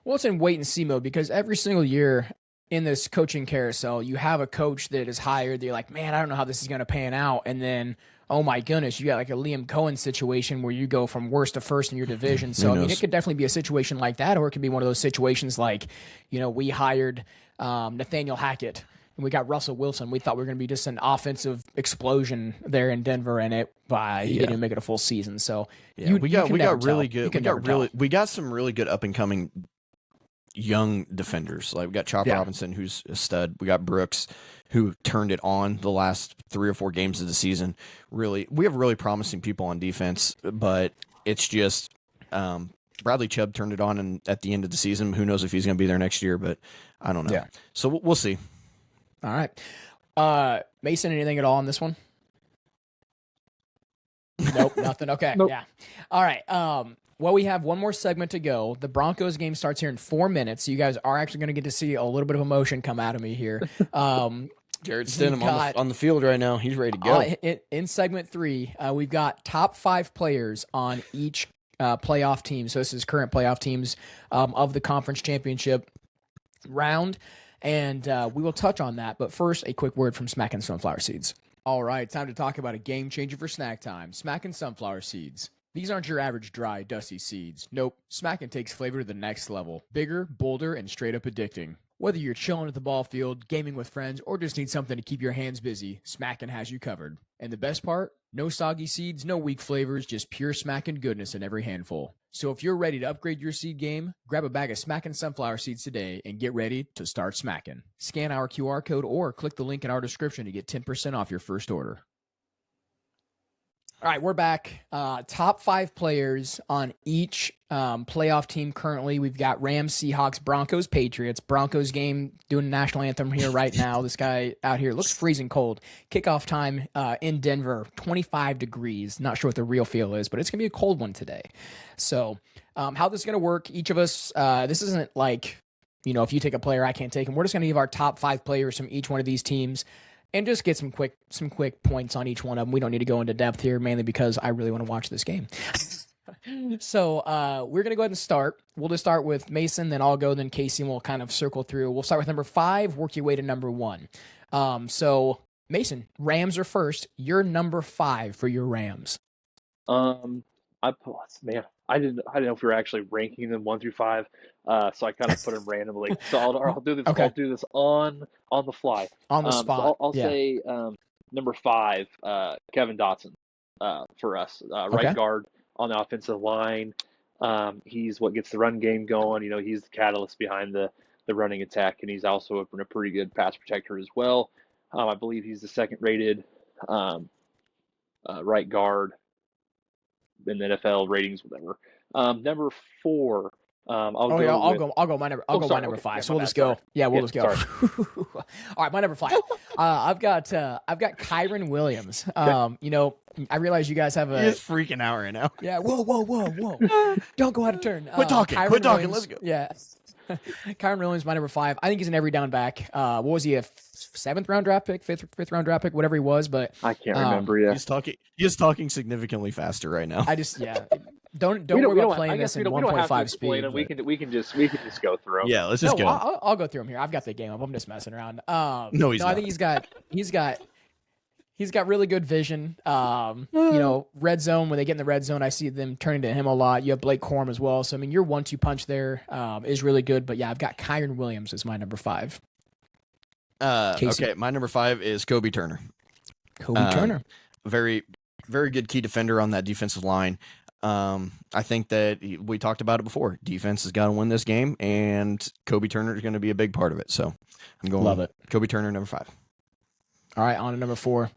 Well, it's in wait and see mode because every single year in this coaching carousel, you have a coach that is hired. They're like, man, I don't know how this is going to pan out. And then, oh my goodness, you got like a Liam Cohen situation where you go from worst to first in your division. So, I mean, it could definitely be a situation like that, or it could be one of those situations like, we hired Nathaniel Hackett and we got Russell Wilson. We thought we were going to be just an offensive explosion there in Denver, and he didn't even make it a full season. So, we got some really good up and coming young defenders. Like we got Chop Yeah. Robinson, who's a stud. We got Brooks, who turned it on the last 3 or 4 games of the season. Really, we have really promising people on defense, but it's just Bradley Chubb turned it on at the end of the season. Who knows if he's going to be there next year, but I don't know. Yeah. So we'll see. All right. Mason, anything at all on this one? Nope, nothing. Okay, Nope. yeah. All right. Well, we have one more segment to go. The Broncos game starts here in 4 minutes. So you guys are actually going to get to see a little bit of emotion come out of me here. Jared Stidham on the field right now. He's ready to go. In segment 3, we've got top 5 players on each playoff team. So this is current playoff teams of the conference championship round. And we will touch on that. But first, a quick word from Smackin' Sunflower Seeds. All right, time to talk about a game changer for snack time. Smackin' Sunflower Seeds. These aren't your average dry, dusty seeds. Nope, Smackin' takes flavor to the next level. Bigger, bolder, and straight up addicting. Whether you're chilling at the ball field, gaming with friends, or just need something to keep your hands busy, Smackin' has you covered. And the best part? No soggy seeds, no weak flavors, just pure Smackin' goodness in every handful. So if you're ready to upgrade your seed game, grab a bag of Smackin' Sunflower Seeds today and get ready to start smacking. Scan our QR code or click the link in our description to get 10% off your first order. All right, we're back. Top 5 players on each playoff team currently. We've got Rams, Seahawks, Broncos, Patriots. Broncos game doing the national anthem here right now. This guy out here looks freezing cold. Kickoff time in Denver, 25 degrees. Not sure what the real feel is, but it's going to be a cold one today. So how this is going to work, each of us, this isn't like, if you take a player, I can't take him. We're just going to give our top 5 players from each one of these teams and just get some quick points on each one of them. We don't need to go into depth here, mainly because I really want to watch this game. So we're going to go ahead and start. We'll just start with Mason, then I'll go, then Casey, and we'll kind of circle through. We'll start with number 5, work your way to number 1. So Mason, Rams are first. You're number 5 for your Rams. I didn't know if we were actually ranking them 1 through 5, so I kind of put them randomly. So I'll do this. Okay. I'll do this on the fly. On the spot. So I'll say number 5, Kevin Dotson, for us, right guard on the offensive line. He's what gets the run game going. He's the catalyst behind the running attack, and he's also a pretty good pass protector as well. I believe he's the second-rated right guard in the NFL ratings, whatever. Number 4. I'll go my number 5. Yeah, so we'll just go. Sorry. Yeah, we'll just go. All right, my number 5. I've got Kyren Williams. I realize you guys have a. He's freaking out right now. Yeah. Whoa! Don't go out of turn. Quit talking. Williams, Let's go. Yeah. Kyren Williams, my number 5. I think he's an every down back. What was he, a 7th round draft pick, fifth round draft pick, whatever he was? But I can't remember. Yeah, he's talking significantly faster right now. Don't worry about playing this in 1.5 speed. We can just go through them. Yeah, let's just go. I'll go through them here. I've got the game up. I'm just messing around. No, he's not. I think he's got really good vision. Red zone, when they get in the red zone, I see them turning to him a lot. You have Blake Corum as well. So, your 1-2 punch there is really good. But, yeah, I've got Kyren Williams as my number 5. Okay, my number 5 is Kobe Turner. Kobe Turner. Very, very good key defender on that defensive line. I think that we talked about it before. Defense has got to win this game, and Kobe Turner is going to be a big part of it. So I'm going Love it. Kobe Turner, number 5. All right, on to number 4.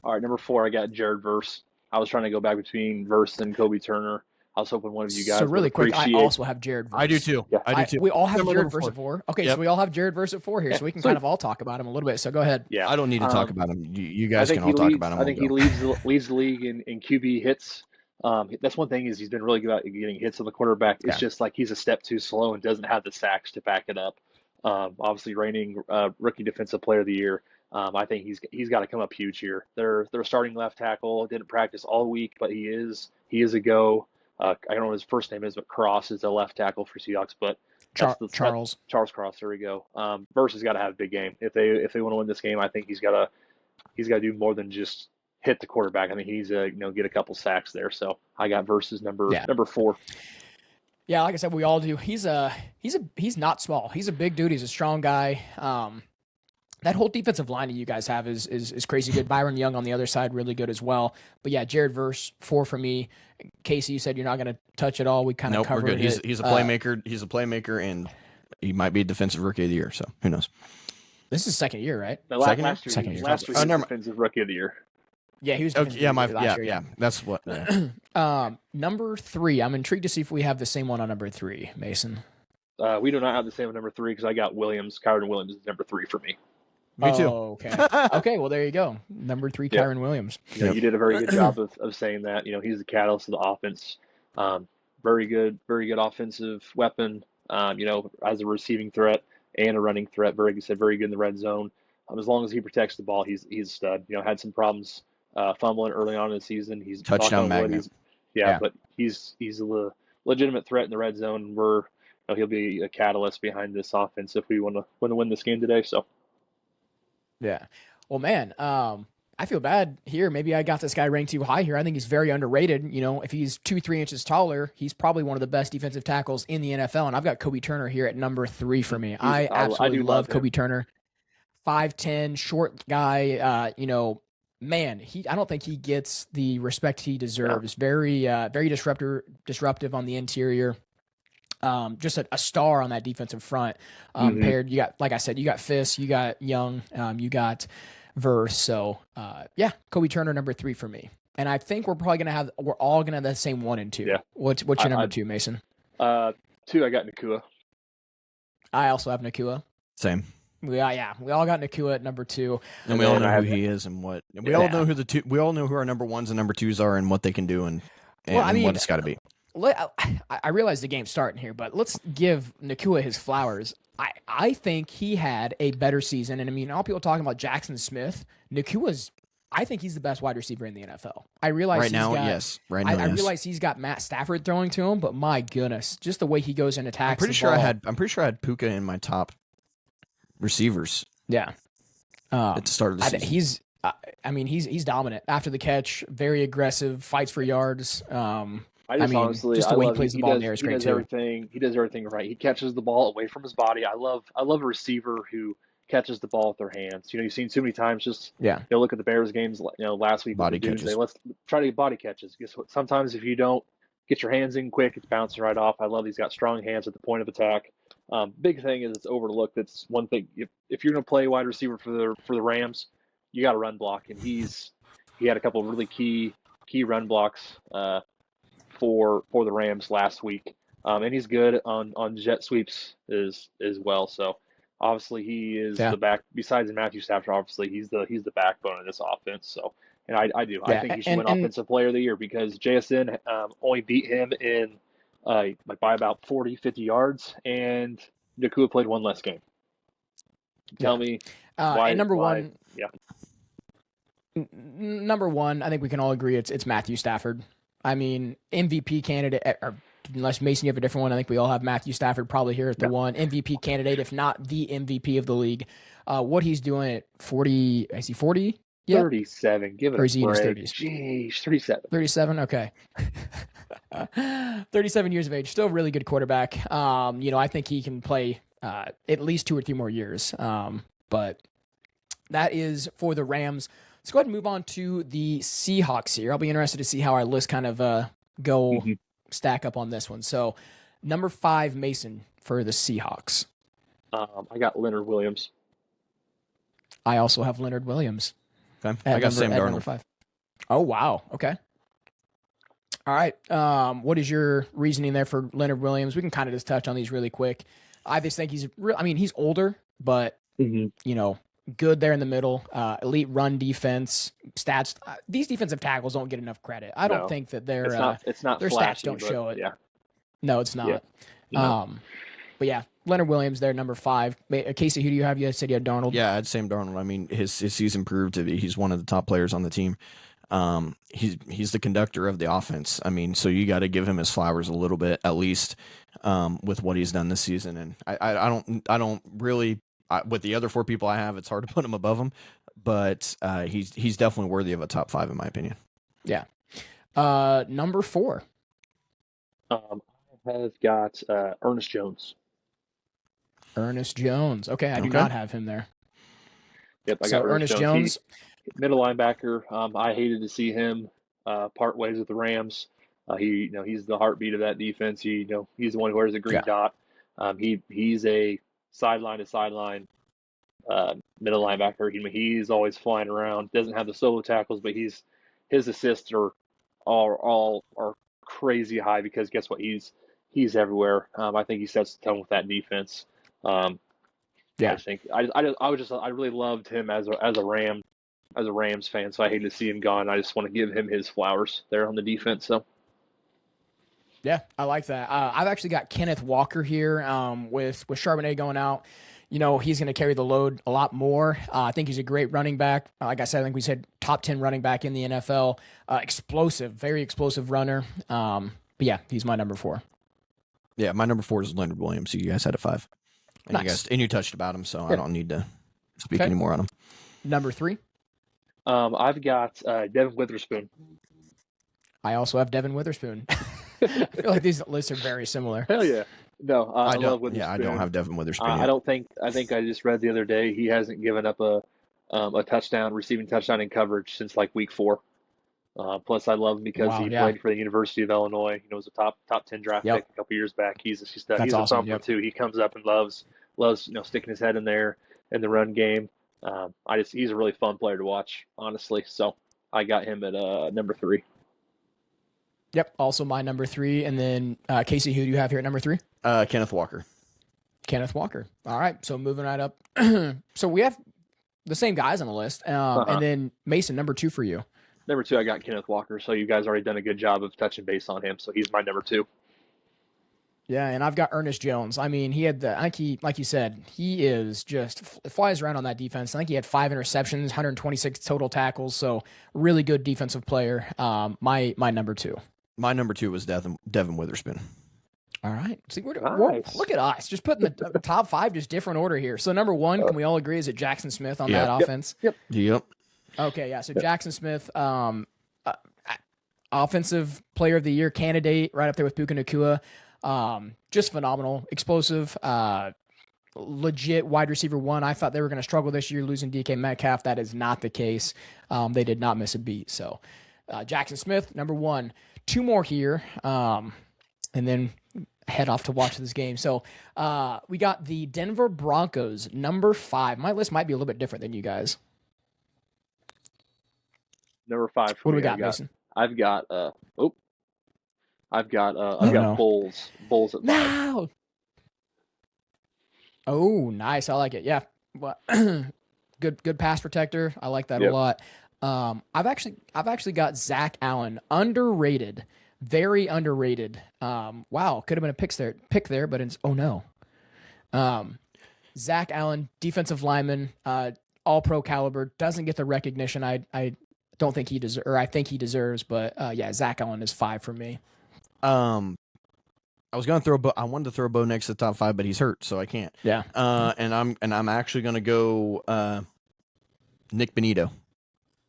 All right, number 4, I got Jared Verse. I was trying to go back between Verse and Kobe Turner. I was hoping one of you guys. So really quick, I also have Jared Verse. I do too. Yeah. I do too. We all have Jared Verse at 4. Okay, Yep. so we all have Jared Verse at 4 here, so we can kind of all talk about him a little bit. So go ahead. Yeah, I don't need to talk about him. You guys can all talk about him. I think he leads the league in QB hits. That's one thing is he's been really good at getting hits on the quarterback. It's just like he's a step too slow and doesn't have the sacks to back it up. Obviously, reigning rookie defensive player of the year. I think he's got to come up huge here. They're starting left tackle. Didn't practice all week, but he is a go. I don't know what his first name is, but Cross is a left tackle for Seahawks. But Charles Cross. There we go. Verse has got to have a big game if they want to win this game. I think he's got to do more than just hit the quarterback. I think he needs to get a couple sacks there. So I got Verse's number 4. Yeah, like I said, we all do. He's not small. He's a big dude. He's a strong guy. That whole defensive line that you guys have is crazy good. Byron Young on the other side, really good as well. But yeah, Jared Verse, 4 for me. Casey, you said you're not going to touch it all. We kind of covered we're good. it. He's a playmaker. He's a playmaker, and he might be defensive rookie of the year. So who knows? This is second year, right? No, Second year? last year, Second year. last year Oh, he was never mind. defensive rookie of the year. Yeah, he was Okay, defensive yeah, rookie last year. yeah. That's what. Yeah. Number 3. I'm intrigued to see if we have the same one on number 3, Mason. We do not have the same number 3 because I got Williams. Kyron Williams is number 3 for me. Me too. Oh, okay. Okay, well, there you go. Number 3, Yeah. Kyron Williams. You did a very good job of saying that. He's the catalyst of the offense. Very good offensive weapon. As a receiving threat and a running threat. Very good in the red zone. As long as he protects the ball, he's a stud. Had some problems fumbling early on in the season. He's Touchdown magnet. But he's a legitimate threat in the red zone. He'll be a catalyst behind this offense if we want to win this game today. So. Yeah. Well, man, I feel bad here. Maybe I got this guy ranked too high here. I think he's very underrated. If he's 2-3 inches taller, he's probably one of the best defensive tackles in the NFL. And I've got Kobe Turner here at number 3 for me. I absolutely love Kobe Turner. 5'10", short guy. Man, I don't think he gets the respect he deserves. Yeah. Very disruptive on the interior. Just a star on that defensive front. Paired, you got, like I said, you got Fiss, you got Young, you got Verse. So, Kobe Turner number 3 for me. And I think we're all gonna have the same 1 and 2. Yeah. What's your number 2, Mason? 2, I got Nakua. I also have Nakua. Same. We all got Nakua at number 2, and we all know who he is and what. We all know who we all know who our number 1s and number 2s are and what they can do and what it's got to be. I realize the game's starting here, but let's give Nakua his flowers. I think he had a better season, and all people talking about Jackson Smith. I think he's the best wide receiver in the NFL. I realize yes. I realize he's got Matt Stafford throwing to him, but my goodness, just the way he goes and attacks. I'm pretty sure I had Puka in my top receivers. Yeah. At the start of the season. He's dominant after the catch, very aggressive, fights for yards. Honestly, just the way he plays the ball in the air is great too. He does everything right. He catches the ball away from his body. I love a receiver who catches the ball with their hands. You've seen too many times. Look at the Bears games. Last week, body catches. Let's try to get body catches. Guess what? Sometimes if you don't get your hands in quick, it's bouncing right off. I love he's got strong hands at the point of attack. Big thing is it's overlooked. That's one thing. If you're going to play wide receiver for the Rams, you got to run block, and he had a couple of really key run blocks for the Rams last week, and he's good on jet sweeps as well. So obviously he is the back. Besides Matthew Stafford, obviously he's the backbone of this offense. So, and I think he should win Offensive Player of the Year because JSN only beat him in by about 40, 50 yards, and Nakua played one less game. Tell me why. And number why, one, yeah. Number 1, I think we can all agree it's Matthew Stafford. MVP candidate, unless Mason, you have a different one. I think we all have Matthew Stafford probably here at the 1. MVP candidate, if not the MVP of the league. What he's doing at 40, is he 40? Yeah. 37. Give it or is he a break. in his 30s? Jeez, 37. 37, okay. 37 years of age, still a really good quarterback. I think he can play at least 2 or 3 more years. But that is for the Rams. Let's go ahead and move on to the Seahawks here. I'll be interested to see how our list kind of stack up on this one. So, number 5, Mason, for the Seahawks. I got Leonard Williams. I also have Leonard Williams. Okay. I got Sam Darnold. Number 5. Oh, wow. Okay. All right. What is your reasoning there for Leonard Williams? We can kind of just touch on these really quick. I just think he's older, but, good there in the middle. Elite run defense, stats. These defensive tackles don't get enough credit. I don't think that their flashy, stats don't show it. Yeah. No, it's not. Yeah. But yeah, Leonard Williams there, number 5. Casey, who do you have? You said you had Darnold. Yeah, I had Sam Darnold. His season proved to be he's one of the top players on the team. He's the conductor of the offense. So you got to give him his flowers a little bit at least with what he's done this season. And I don't really. With the other 4 people I have, it's hard to put him above him, but he's definitely worthy of a top 5 in my opinion. Yeah. Number 4. I have got Ernest Jones. Ernest Jones. Okay, I do not have him there. Yep, I got Ernest Jones. Middle linebacker. I hated to see him part ways with the Rams. He's the heartbeat of that defense. He's the one who wears the green dot. He's a sideline to sideline middle linebacker. He's always flying around. Doesn't have the solo tackles, but his assists are crazy high because guess what? He's everywhere. I think he sets the tone with that defense. Um, I Yeah. just think I really loved him as a Rams fan. So I hate to see him gone. I just want to give him his flowers there on the defense. So Yeah, I like that. I've actually got Kenneth Walker here with Charbonnet going out. You know, he's going to carry the load a lot more. I think he's a great running back. Like I said, I think we said top 10 running back in the NFL. Explosive, very explosive runner. But yeah, he's my number 4. Yeah, my number 4 is Leonard Williams. You guys had a 5. And Nice. you touched about him, so Yeah. I don't need to speak Okay. anymore on him. Number 3, I've got Devin Witherspoon. I also have Devin Witherspoon. I feel like these lists are very similar. Hell yeah. No, I love Witherspoon. Yeah, I don't have Devin Witherspoon yet. I think I just read the other day he hasn't given up a receiving touchdown in coverage since like week 4. Plus, I love him because Wow, he yeah. played for the University of Illinois. You know, was a top 10 draft Yep. pick a couple years back. He's That's a awesome, thumper yep. too. He comes up and loves sticking his head in there in the run game. He's a really fun player to watch, honestly. So I got him at number 3. Yep, also my number 3. And then Casey, who do you have here at number 3? Kenneth Walker. Kenneth Walker. All right, so moving right up. So we have the same guys on the list. And then Mason, number 2 for you. Number 2, I got Kenneth Walker. So you guys already done a good job of touching base on him. So he's my number 2. Yeah, and I've got Ernest Jones. I mean, I think he, like you said, he is just flies around on that defense. I think he had 5 interceptions, 126 total tackles. So really good defensive player. My number 2. My number 2 was Devin Witherspoon. All right. See, Nice. look at us, just putting the top 5, just different order here. So number 1, can we all agree, is it Jackson Smith on that offense? Yep. Okay, yeah. So Jackson Smith, offensive player of the year candidate, right up there with Puka Nacua. Just phenomenal, explosive, legit wide receiver 1. I thought they were going to struggle this year losing DK Metcalf. That is not the case. They did not miss a beat. So Jackson Smith, number 1. 2 more here, and then head off to watch this game. So we got the Denver Broncos, number 5. My list might be a little bit different than you guys. Number 5. What do we got, Mason? I've got Bulls. Bulls at 5. No. Oh, nice. I like it. Yeah. Well, good pass protector. I like that a lot. I've actually got Zach Allen, underrated, very underrated. Wow, could have been a pick there, but it's oh no. Zach Allen, defensive lineman, all pro caliber, doesn't get the recognition I don't think he deserves, or I think he deserves, but yeah, Zach Allen is 5 for me. I was gonna I wanted to throw Bo next to the top 5, but he's hurt, so I can't. Yeah. And I'm actually gonna go Nick Benito.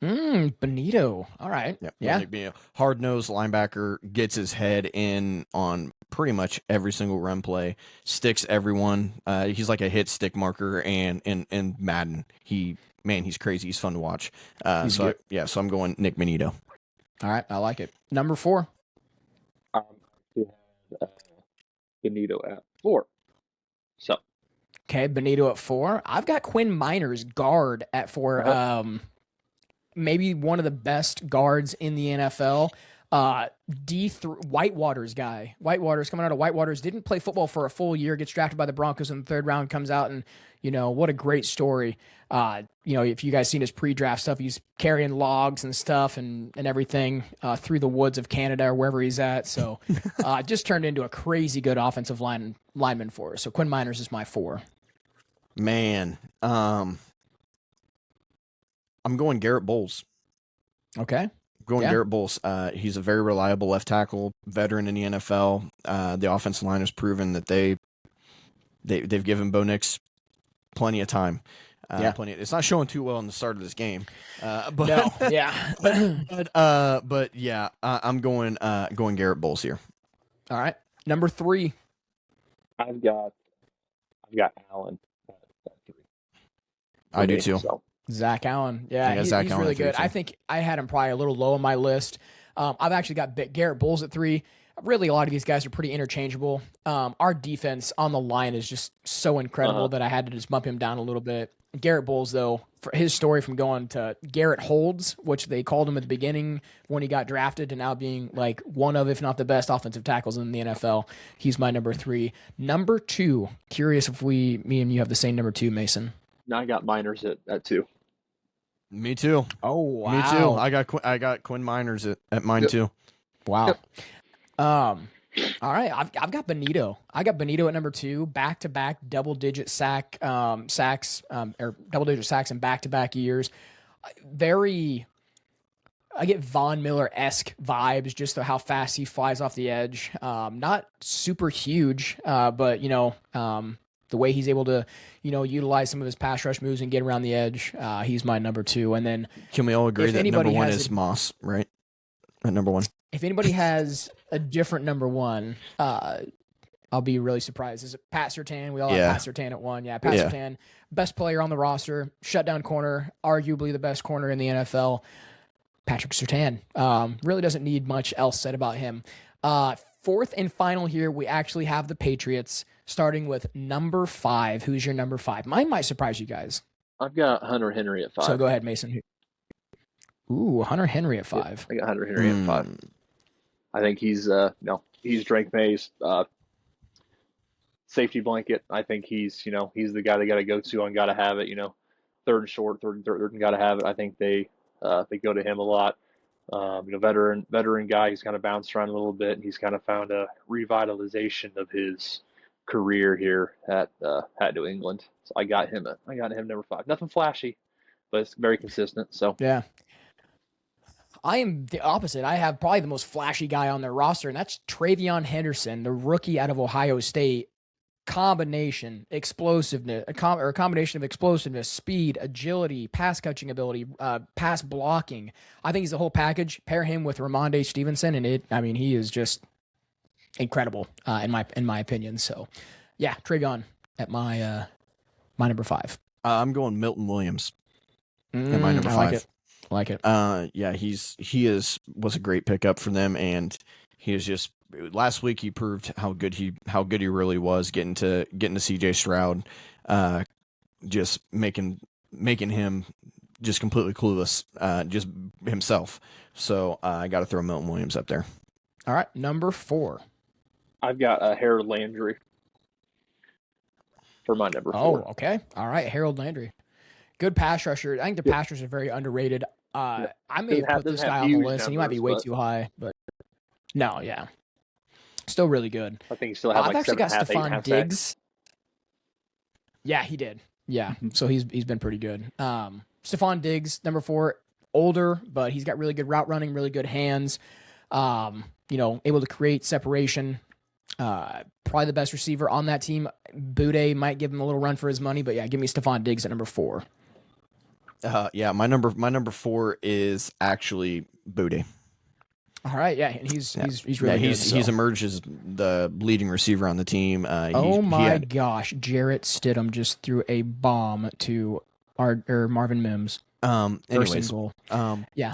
Benito. All right. Yep. Yeah. Nick Benito. Hard-nosed linebacker, gets his head in on pretty much every single run play, sticks everyone. He's like a hit stick marker, and in Madden, he's crazy. He's fun to watch. So I'm going Nick Benito. All right, I like it. Number 4. Benito at 4. So Okay, Benito at 4. I've got Quinn Miners, guard, at 4. Maybe one of the best guards in the NFL. Whitewater's guy. Whitewater's coming out of Whitewater's. Didn't play football for a full year. Gets drafted by the Broncos in the 3rd round. Comes out and what a great story. If you guys seen his pre-draft stuff, he's carrying logs and stuff and everything through the woods of Canada or wherever he's at. So just turned into a crazy good offensive lineman for us. So Quinn Miners is my 4. Man, I'm going Garrett Bowles. Okay. Garrett Bowles. He's a very reliable left tackle, veteran in the NFL. The offensive line has proven that they've given Bo Nix plenty of time. It's not showing too well in the start of this game, but no, yeah, but yeah, I'm going Garrett Bowles here. All right, number 3. I've got Allen at 3. I do too. So. Zach Allen. Yeah, he's Zach Allen really good. too. I think I had him probably a little low on my list. I've actually got Garrett Bowles at 3. really a lot of these guys are pretty interchangeable. Our defense on the line is just so incredible that I had to just bump him down a little bit. Garrett Bowles, though, for his story from going to Garrett Holds, which they called him at the beginning when he got drafted, to now being like one of, if not the best offensive tackles in the NFL. He's my number 3. Number 2, curious if me and you have the same number 2, Mason. Now I got Miners at 2. Me too. Oh, wow. Me too. I got Quinn Miners at mine too. Wow. All right, I've got Benito. I got Benito at number 2, back-to-back double-digit sacks, or double-digit sacks in back-to-back years. I get Von Miller-esque vibes, just how fast he flies off the edge. Not super huge, but the way he's able to, utilize some of his pass rush moves and get around the edge, he's my number 2. And then, can we all agree that number 1 is Moss, right? At number 1. If anybody has a different number 1, I'll be really surprised. Is it Pat Surtain? We all have Pat Surtain at 1. Yeah, Pat Surtain, best player on the roster, shutdown corner, arguably the best corner in the NFL. Patrick Surtain really doesn't need much else said about him. 4th and final here, we actually have the Patriots, starting with number 5. Who's your number 5? Mine might surprise you guys. I've got Hunter Henry at 5. So go ahead, Mason. Ooh, Hunter Henry at 5. I got Hunter Henry at 5. I think he's Drake May's safety blanket. I think he's the guy they got to go to on gotta have it. Third and short, third and gotta have it. I think they go to him a lot. Veteran guy. He's kind of bounced around a little bit, and he's kind of found a revitalization of his career here at New England. So I got him number 5. Nothing flashy, but it's very consistent. So yeah. I am the opposite. I have probably the most flashy guy on their roster, and that's Travion Henderson, the rookie out of Ohio State. Combination of explosiveness, speed, agility, pass catching ability, pass blocking. I think he's the whole package. Pair him with Ramondre Stevenson, and he is just incredible in my opinion. So, yeah, Travion at my number 5. I'm going Milton Williams at my number 5. I like it. Yeah, was a great pickup for them, and he is just last week he proved how good he really was, getting to CJ Stroud, just making him just completely clueless, just himself. So I got to throw Milton Williams up there. All right, number 4. I've got Harold Landry for my number 4. Oh, okay. All right, Harold Landry. Good pass rusher. I think the pass rushers are very underrated. I may put this guy on the list, and he might be way too high, but no, yeah. Still really good. I think he still had I've actually got Stephon Diggs. Sacks. Yeah, he did. Yeah, so he's been pretty good. Stephon Diggs, number 4, older, but he's got really good route running, really good hands. Able to create separation. Probably the best receiver on that team. Boutte might give him a little run for his money, but yeah, give me Stephon Diggs at number 4. Yeah, my number 4 is actually Boutte. All right, yeah, and he's really good. He's emerged as the leading receiver on the team. Gosh, Jarrett Stidham just threw a bomb to Marvin Mims. Anyways, yeah.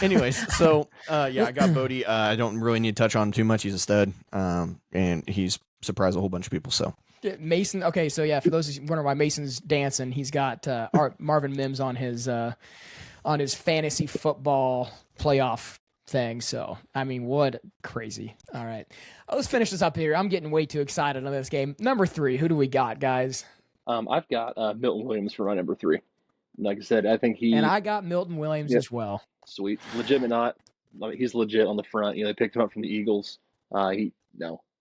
Anyways, so I got Boutte. I don't really need to touch on him too much. He's a stud, and he's surprised a whole bunch of people. So Mason. Okay, so yeah, for those wondering why Mason's dancing, he's got Marvin Mims on his fantasy football playoff thing. So what crazy. All right, let's finish this up here. I'm getting way too excited on this game. Number 3, who do we got, guys? I've got Milton Williams for my number 3. Like I said, I think I got Milton Williams as well. Sweet, legitimate. He's legit on the front. They picked him up from the Eagles.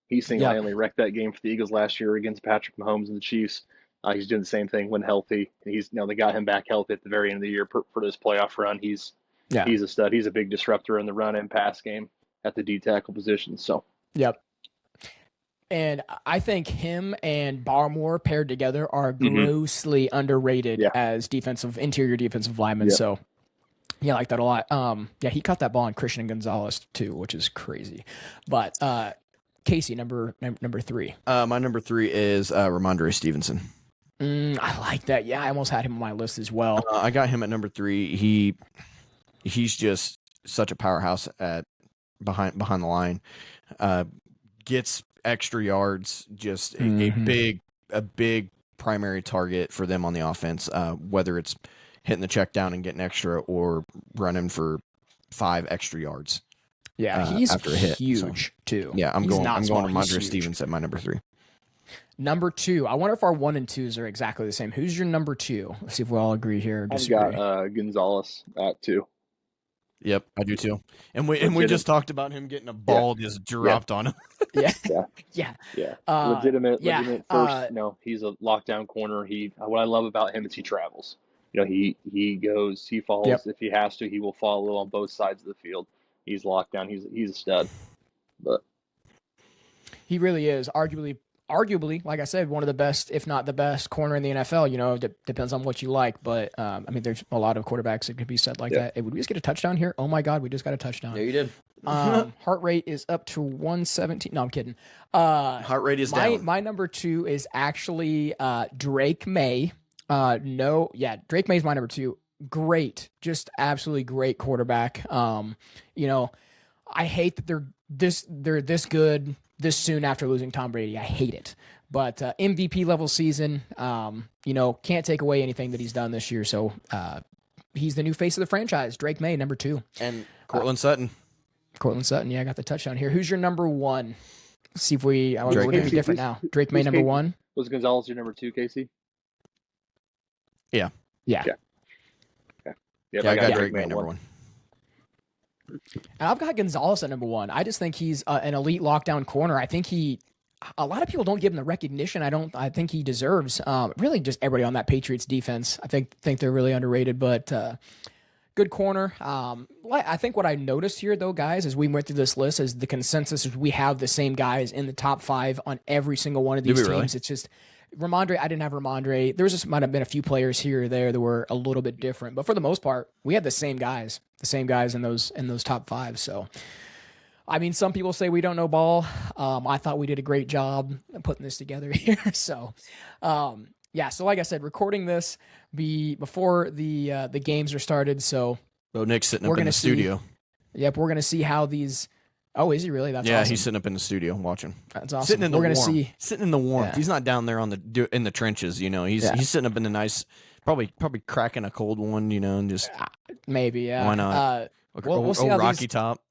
He single-handedly wrecked that game for the Eagles last year against Patrick Mahomes and the Chiefs. He's doing the same thing when healthy. They got him back healthy at the very end of the year for this playoff run. He's a stud. He's a big disruptor in the run and pass game at the D tackle position. So yep. And I think him and Barmore paired together are grossly underrated as interior defensive linemen. Yep. So yeah, I like that a lot. He caught that ball on Christian Gonzalez too, which is crazy. But Casey, number 3. My number 3 is Ramondre Stevenson. I like that. Yeah, I almost had him on my list as well. I got him at number 3. He's just such a powerhouse at behind the line. gets extra yards, just a Mhm. big primary target for them on the offense, whether it's hitting the check down and getting extra or running for 5 extra yards Yeah, he's after a hit. So huge too. yeah, I'm He's going not small. He's Ramondre huge. Stevens at my number 3. Number 2. I wonder if our 1 and 2s are exactly the same. Who's your number 2? Let's see if we all agree here or I've disagree. got Gonzalez at 2. Yep, I do too. And we just talked about him getting a ball just dropped on him. Yeah. Yeah. Yeah. Legitimate first. Yeah. He's a lockdown corner. What I love about him is he travels. He goes, he follows. Yep. If he has to, he will follow on both sides of the field. He's locked down. He's a stud. But He really is arguably, like I said, one of the best, if not the best corner in the NFL. Depends on what you like, but I mean, there's a lot of quarterbacks that could be said like that. Hey, would we just get a touchdown here? Oh my God, we just got a touchdown. Yeah, you did. Heart rate is up to 117. No, I'm kidding. Heart rate is down. My number 2 is actually Drake May. Drake May's my number 2. Great, just absolutely great quarterback. I hate that they're this good this soon after losing Tom Brady. I hate it. But MVP level season, can't take away anything that he's done this year. So he's the new face of the franchise. Drake May, number 2. And Cortland Sutton. Yeah, I got the touchdown here. Who's your number 1? Let's see if we're going to be different now. Drake May, number 1. Was Gonzalez your number 2, Casey? Yeah. Yep, I got Drake May number 1. And I've got Gonzalez at number 1. I just think he's an elite lockdown corner. I think a lot of people don't give him the recognition I think he deserves. Really just everybody on that Patriots defense. I think they're really underrated, but good corner. I think what I noticed here though, guys, as we went through this list, is the consensus is we have the same guys in the top 5 on every single one of these teams. Really? It's just Ramondre. I didn't have Ramondre. Might have been a few players here or there that were a little bit different, but for the most part, we had the same guys in those top 5. So, I mean, some people say we don't know ball. I thought we did a great job putting this together here. So, so like I said, recording this before the games are started. So, Bo Nick's sitting up in the studio. Yep, we're gonna see how these. Oh, is he really? That's awesome. He's sitting up in the studio watching. That's awesome. Sitting in the warmth. Yeah. He's not down there in the trenches. He's sitting up in the nice, probably cracking a cold one. And just maybe. Yeah. Why not? We'll see how Rocky Top.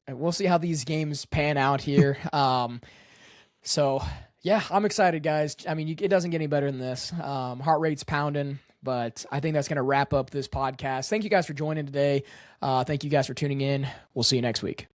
We'll see how these games pan out here. So yeah, I'm excited, guys. I mean, it doesn't get any better than this. Heart rate's pounding. But I think that's going to wrap up this podcast. Thank you guys for joining today. Thank you guys for tuning in. We'll see you next week.